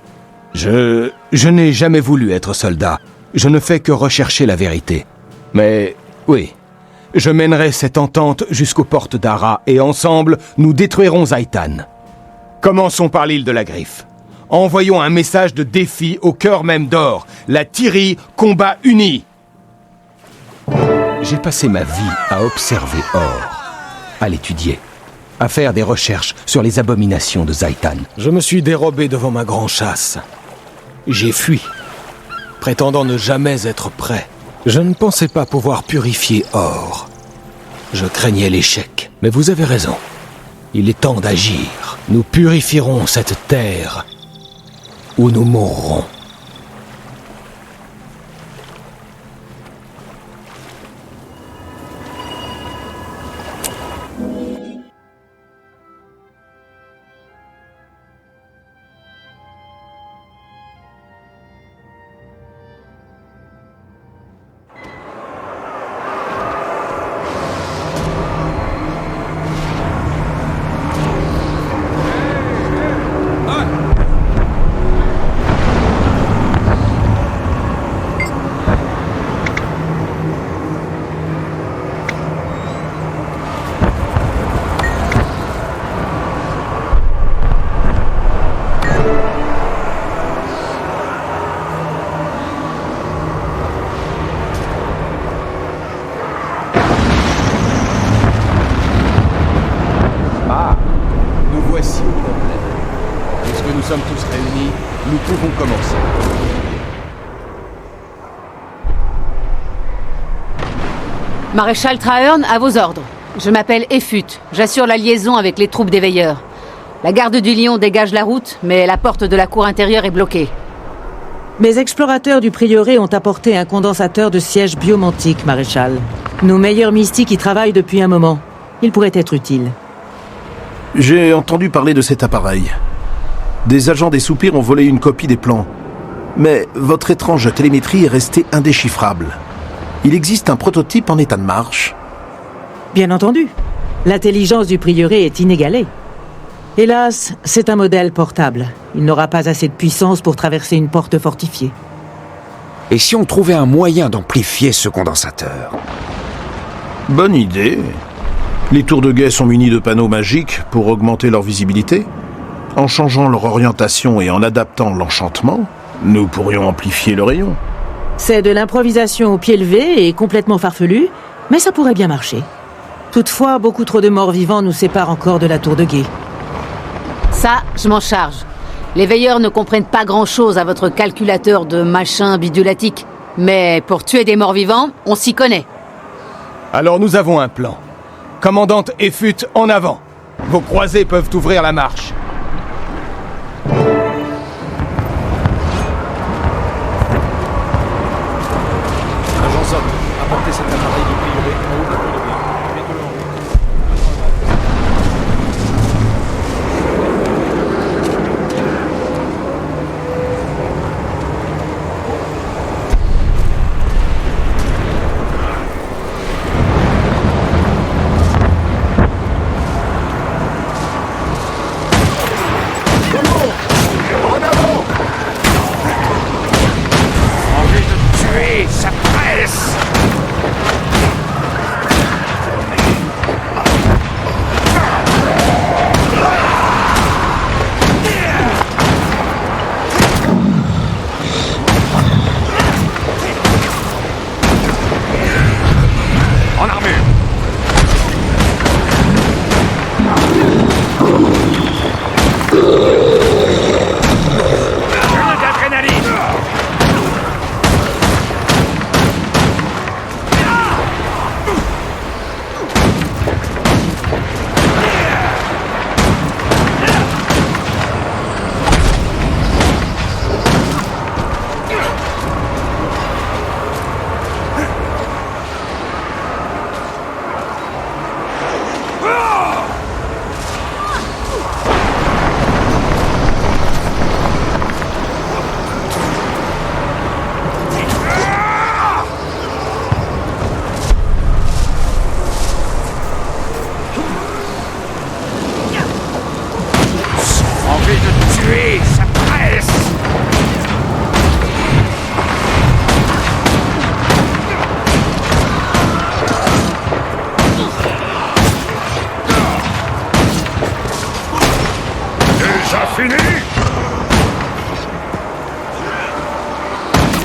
Je n'ai jamais voulu être soldat. Je ne fais que rechercher la vérité. Mais, oui, je mènerai cette entente jusqu'aux portes d'Ara, et ensemble, nous détruirons Zaitan. Commençons par l'île de la Griffe. Envoyons un message de défi au cœur même d'Or. La Thyrie combat unie. J'ai passé ma vie à observer Or, à l'étudier, à faire des recherches sur les abominations de Zaitan. Je me suis dérobé devant ma grand-chasse. J'ai fui, prétendant ne jamais être prêt. Je ne pensais pas pouvoir purifier Or. Je craignais l'échec, mais vous avez raison. Il est temps d'agir. Nous purifierons cette terre où nous mourrons. Nous sommes tous réunis, nous pouvons commencer. Maréchal Trahearn, à vos ordres. Je m'appelle Effut. J'assure la liaison avec les troupes des veilleurs. La garde du Lion dégage la route, mais la porte de la cour intérieure est bloquée. Mes explorateurs du prieuré ont apporté un condensateur de siège biomantique, maréchal. Nos meilleurs mystiques y travaillent depuis un moment. Il pourrait être utile. J'ai entendu parler de cet appareil. Des agents des Soupirs ont volé une copie des plans. Mais votre étrange télémétrie est restée indéchiffrable. Il existe un prototype en état de marche. Bien entendu. L'intelligence du prieuré est inégalée. Hélas, c'est un modèle portable. Il n'aura pas assez de puissance pour traverser une porte fortifiée. Et si on trouvait un moyen d'amplifier ce condensateur ? Bonne idée. Les tours de guet sont munis de panneaux magiques pour augmenter leur visibilité. En changeant leur orientation et en adaptant l'enchantement, nous pourrions amplifier le rayon. C'est de l'improvisation au pied levé et complètement farfelu, mais ça pourrait bien marcher. Toutefois, beaucoup trop de morts vivants nous séparent encore de la tour de guet. Ça, je m'en charge. Les veilleurs ne comprennent pas grand-chose à votre calculateur de machin bidulatique. Mais pour tuer des morts vivants, on s'y connaît. Alors nous avons un plan. Commandante Effut, en avant. Vos croisés peuvent ouvrir la marche. Agent Zod, apportez cet appareil du prieuré en haut de la tour de guet. Mettez-le en route.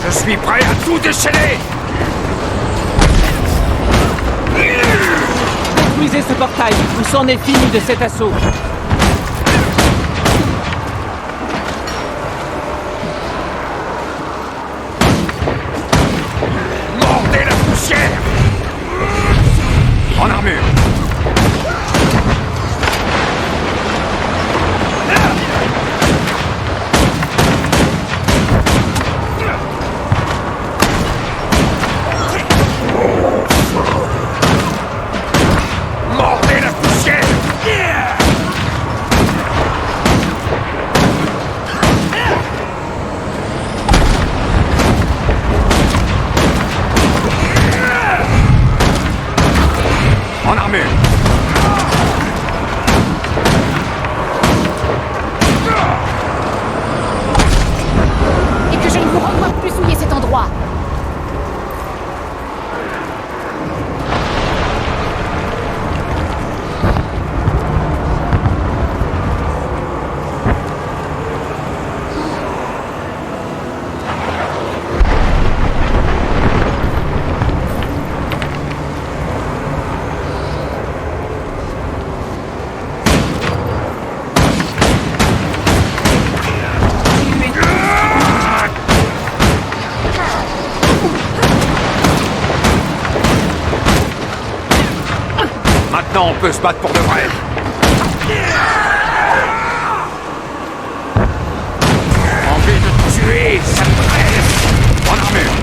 Je suis prêt à tout déchaîner! Détruisez ce portail, ou c'en est fini de cet assaut. Mordez la poussière! En armure! Mordez la poussière! En armure! Et que je ne vous renvoie plus souiller cet endroit. Maintenant, on peut se battre pour de vrai. Envie de tuer, ça me presse. En armure.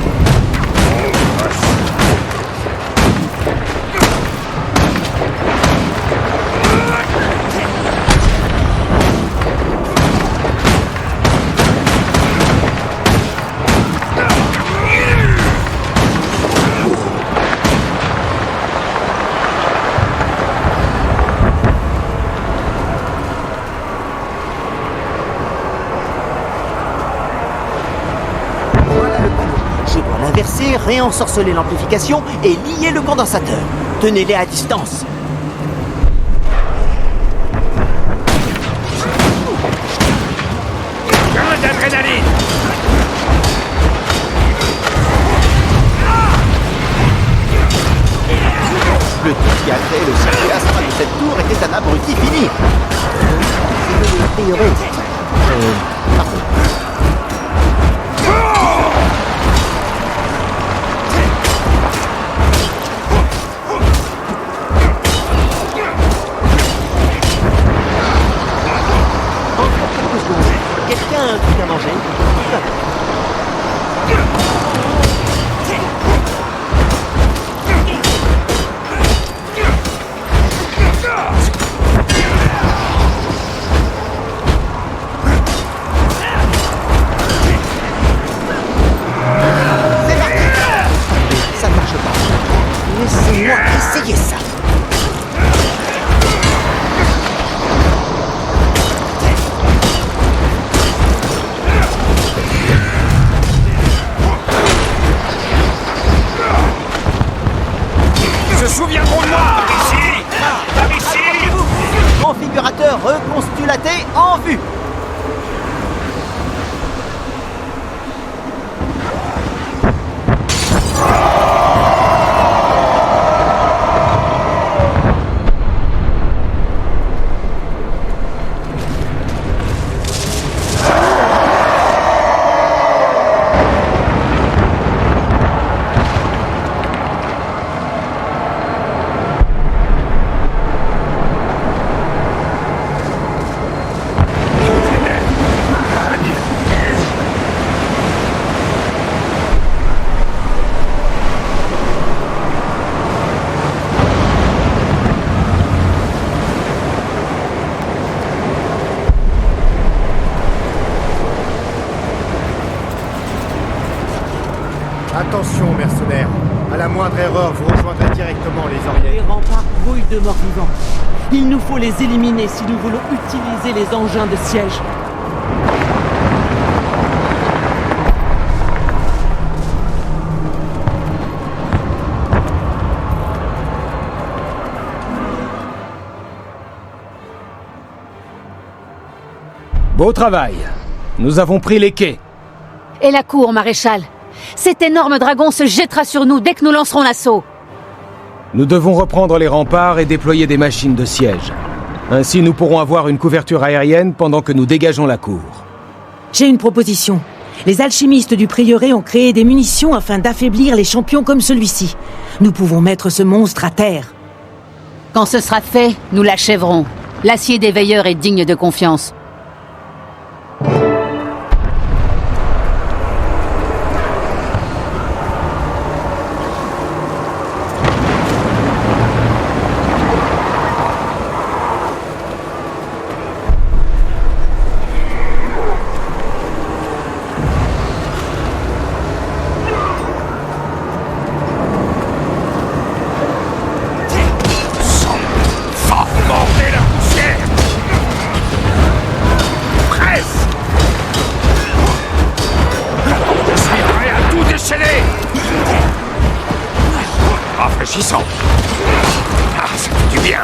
Je dois l'inverser, réensorceler l'amplification et lier le condensateur. Tenez-les à distance. Gain d'adrénaline! Le type qui a créé le circuit astral de cette tour était un abruti fini. Je le prierai. Pardon. Quelqu'un a un truc à manger? C'est parti! Ça ne marche pas. Laissez-moi essayer ça. Se souviendront de moi! Ici! Par ici! Configurateur reconstulaté en vue. Attention, mercenaires. À la moindre erreur, vous rejoindrez directement les Oriens. Les remparts grouillent de morts-vivants. Il nous faut les éliminer si nous voulons utiliser les engins de siège. Beau travail. Nous avons pris les quais. Et la cour, maréchal. Cet énorme dragon se jettera sur nous dès que nous lancerons l'assaut. Nous devons reprendre les remparts et déployer des machines de siège. Ainsi, nous pourrons avoir une couverture aérienne pendant que nous dégageons la cour. J'ai une proposition. Les alchimistes du prieuré ont créé des munitions afin d'affaiblir les champions comme celui-ci. Nous pouvons mettre ce monstre à terre. Quand ce sera fait, nous l'achèverons. L'acier des veilleurs est digne de confiance. Rafraîchissant. Ah, ça fait du bien.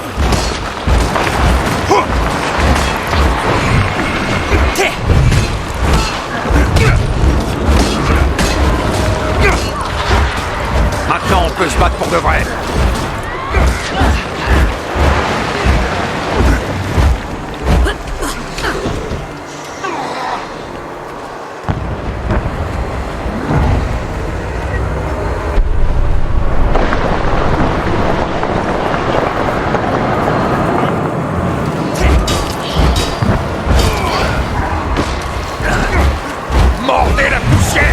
Maintenant, on peut se battre pour de vrai. Mordez la poussière.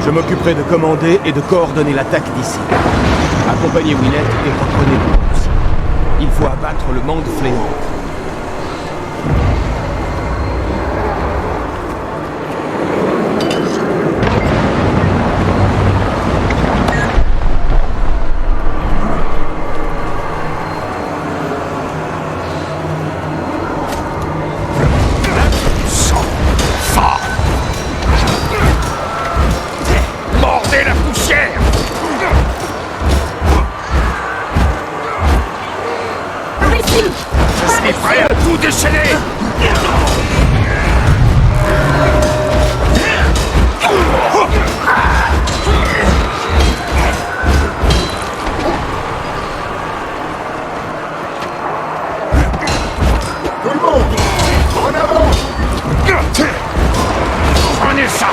Je m'occuperai de commander et de coordonner l'attaque d'ici. Accompagnez Willett et reprenez Bruce. Il faut abattre le Mande Fléau. Mordez la poussière. Je suis prêt à tout déchaîner. Tout le monde, en avant. Prenez ça.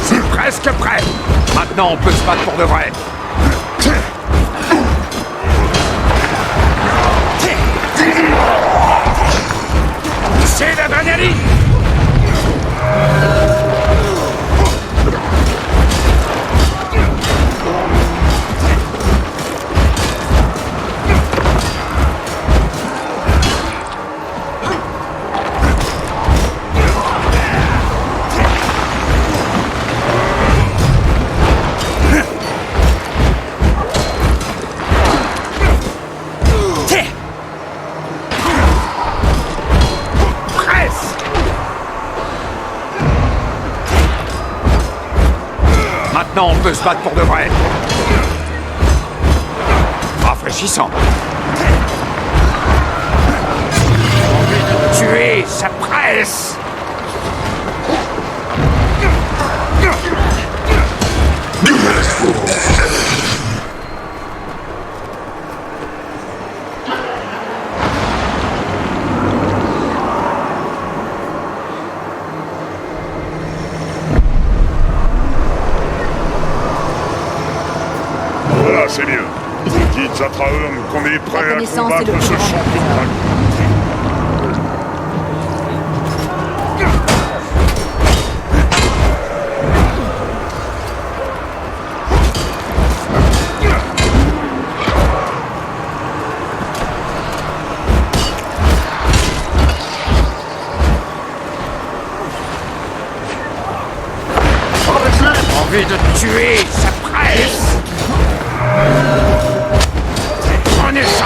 C'est presque prêt. Maintenant, on peut se battre pour de vrai. C'est l'adrénaline. Maintenant, on peut se battre pour de vrai. Rafraîchissant. Tuer, ça presse. La connaissance est le plus grand. Envie de tuer, ça presse. Prenez ça.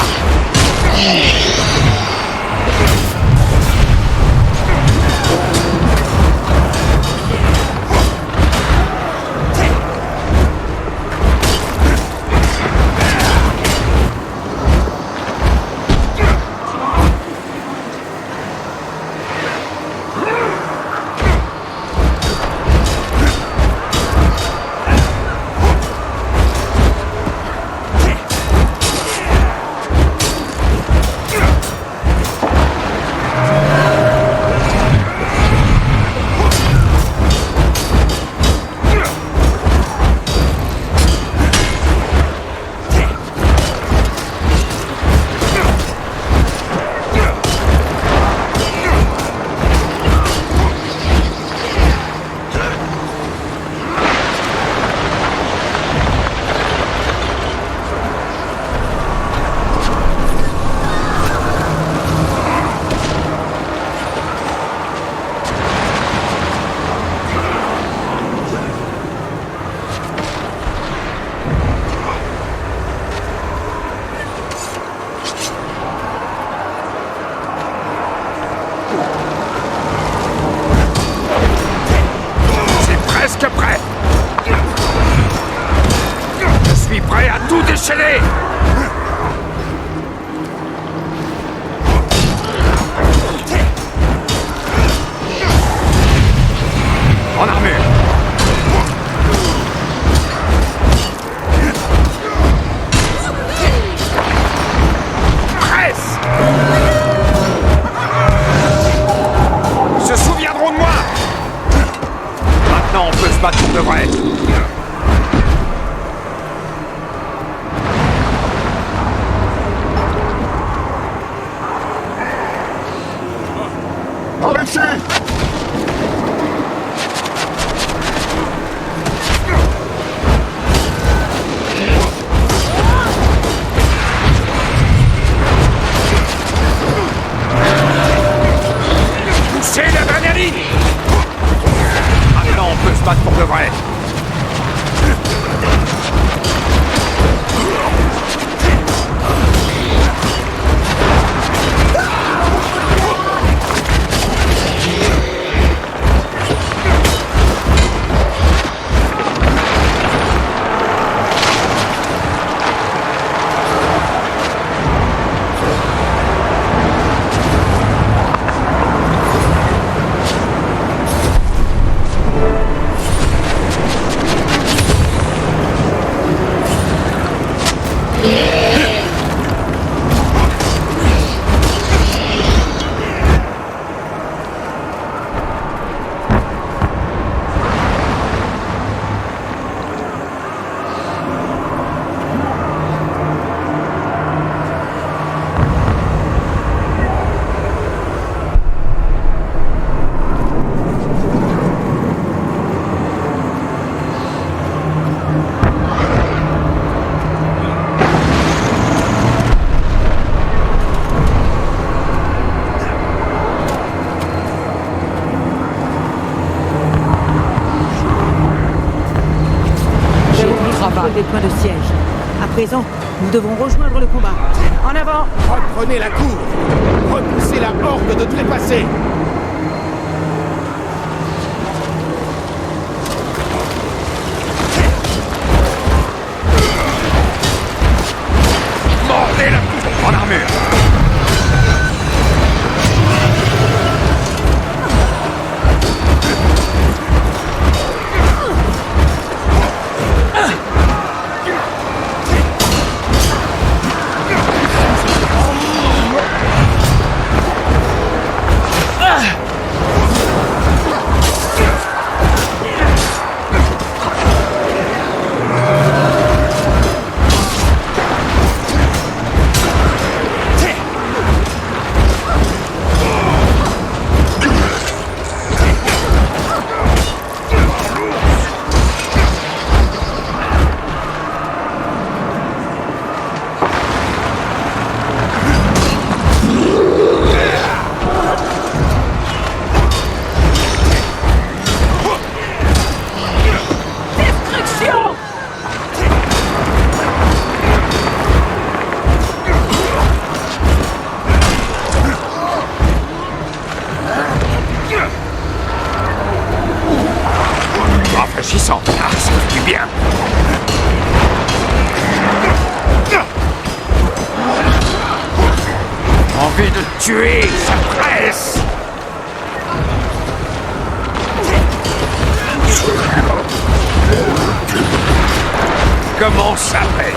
Déchaînez! En armure! Presse! Ils se souviendront de moi! Maintenant, on peut se battre pour de vrai! Poussez la dernière ligne! Maintenant, on peut se battre pour de vrai! Des points de siège. À présent, nous devons rejoindre le combat. En avant! Reprenez la cour! Repoussez la horde de trépassés! Mordez la cour en armure! envie de tuer sa presse. Comment ça fait?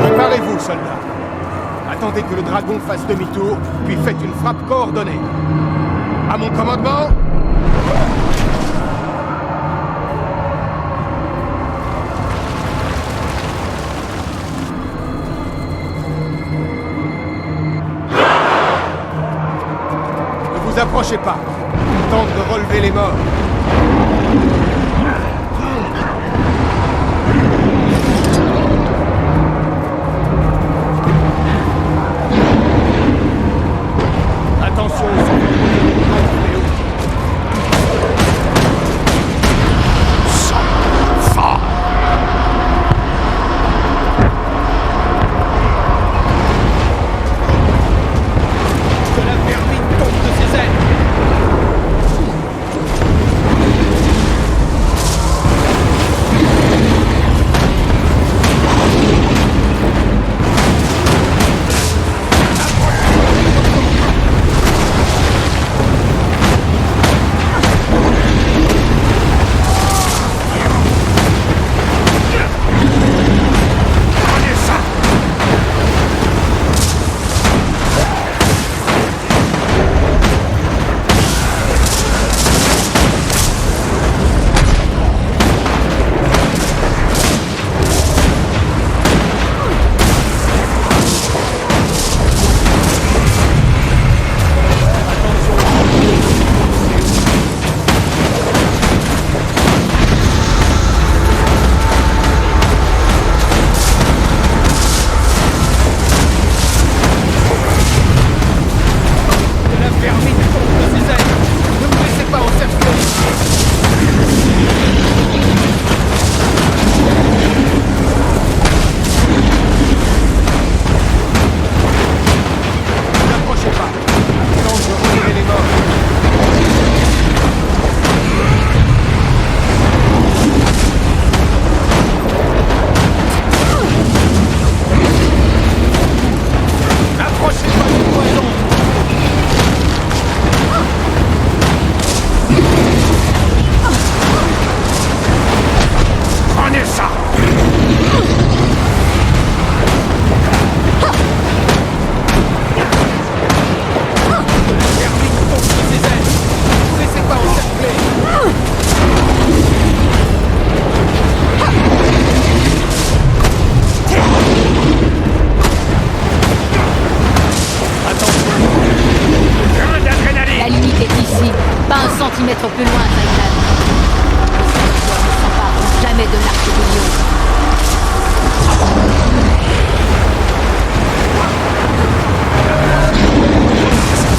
Préparez-vous, soldats. Attendez que le dragon fasse demi-tour, puis faites une frappe coordonnée. À mon commandement. Ne vous approchez pas. Tente de relever les morts. Attention aux que la vermine tombe de ses ailes. Centimètre plus loin, Titan. Ne s'empareront jamais de l'arc du lion.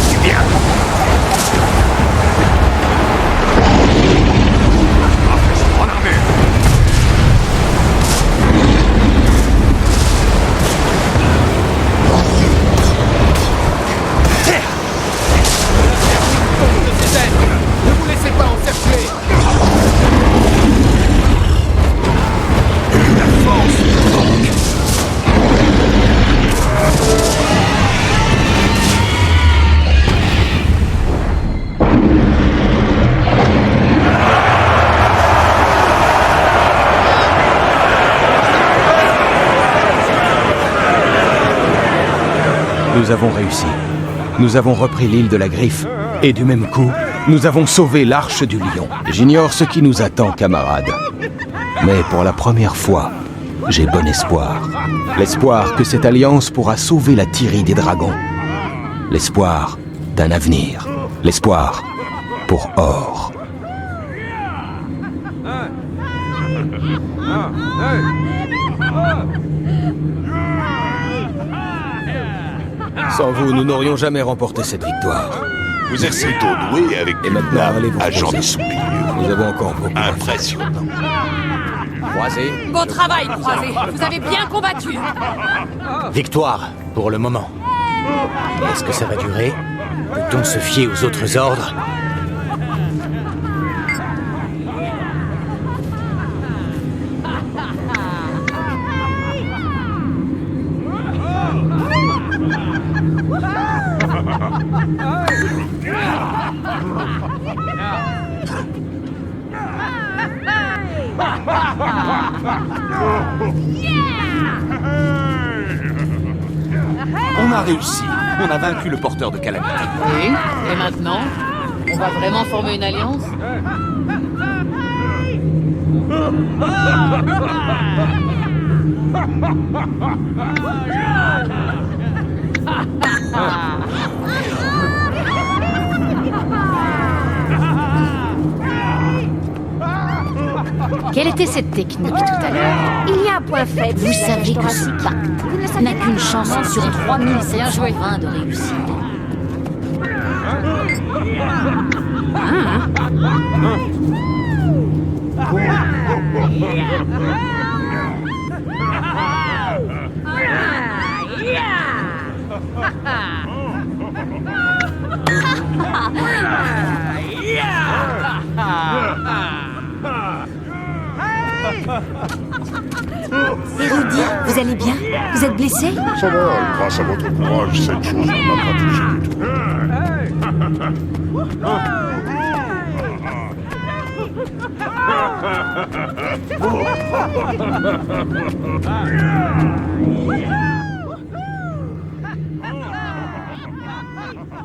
C'est bien. En armure. Nous avons réussi. Nous avons repris l'île de la Griffe. Et du même coup, nous avons sauvé l'Arche du Lion. J'ignore ce qui nous attend, camarades. Mais pour la première fois, j'ai bon espoir. L'espoir que cette alliance pourra sauver la Tyrie des dragons. L'espoir d'un avenir. L'espoir pour Or. Sans vous, nous n'aurions jamais remporté cette victoire. Vous êtes plutôt doué avec et maintenant, allez-vous agent reposer. des soupirs. Nous avons encore beaucoup. Impressionnant. Croisé. Beau travail, Croisé. Vous avez bien combattu. Victoire, pour le moment. Est-ce que ça va durer? Peut-on se fier aux autres ordres? On a réussi. On a vaincu le porteur de calamité. Oui, et maintenant, on va vraiment former une alliance? Quelle était cette technique tout à l'heure? Il y a un point faible. Vous savez que ce pacte n'a qu'une chance sur 3720 de réussir. Érudit, vous allez bien? Vous êtes blessé? Ça va, grâce à votre courage, cette chose ne m'a pas touché du tout.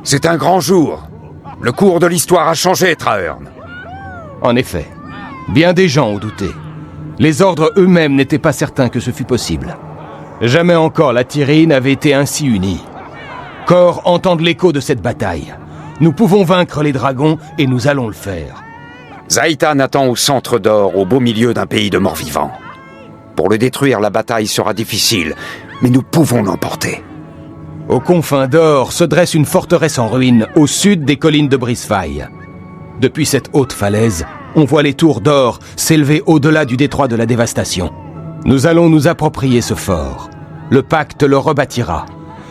C'est un grand jour. Le cours de l'histoire a changé, Trahearn. En effet, bien des gens ont douté. Les ordres eux-mêmes n'étaient pas certains que ce fût possible. Jamais encore la Tyrie n'avait été ainsi unie. Kor entende l'écho de cette bataille. Nous pouvons vaincre les dragons et nous allons le faire. Zaitan attend au centre d'Or, au beau milieu d'un pays de morts-vivants. Pour le détruire, la bataille sera difficile, mais nous pouvons l'emporter. Aux confins d'Or se dresse une forteresse en ruine, au sud des collines de Brisfaï. Depuis cette haute falaise, on voit les tours d'Or s'élever au-delà du détroit de la dévastation. Nous allons nous approprier ce fort. Le pacte le rebâtira.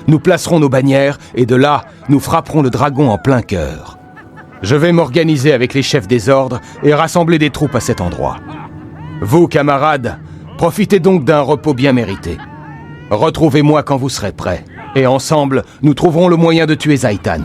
Nous placerons nos bannières et de là, nous frapperons le dragon en plein cœur. Je vais m'organiser avec les chefs des ordres et rassembler des troupes à cet endroit. Vous, camarades, profitez donc d'un repos bien mérité. Retrouvez-moi quand vous serez prêts. Et ensemble, nous trouverons le moyen de tuer Zaitan.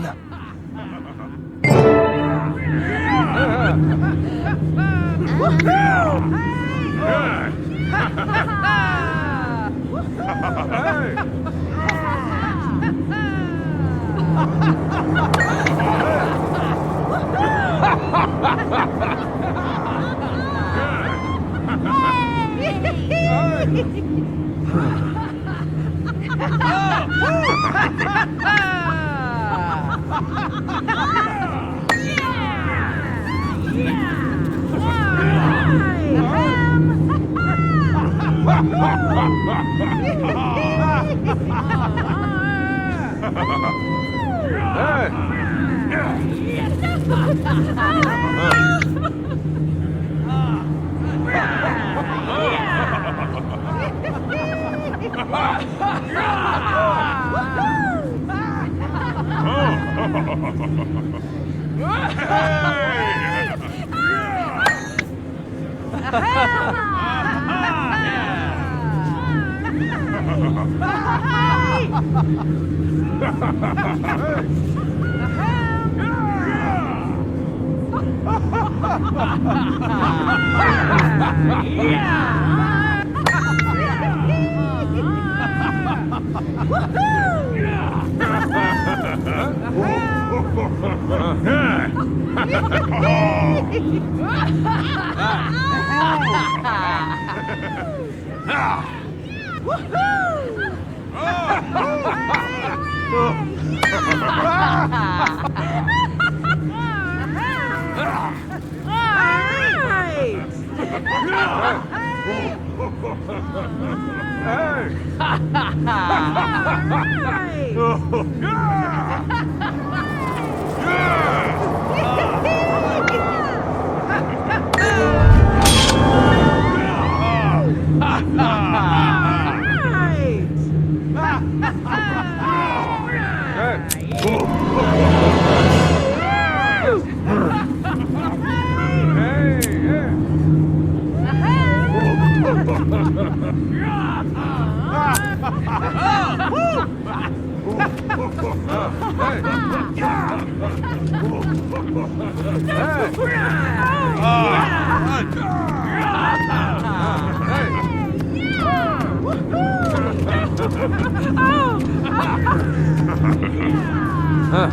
Ah!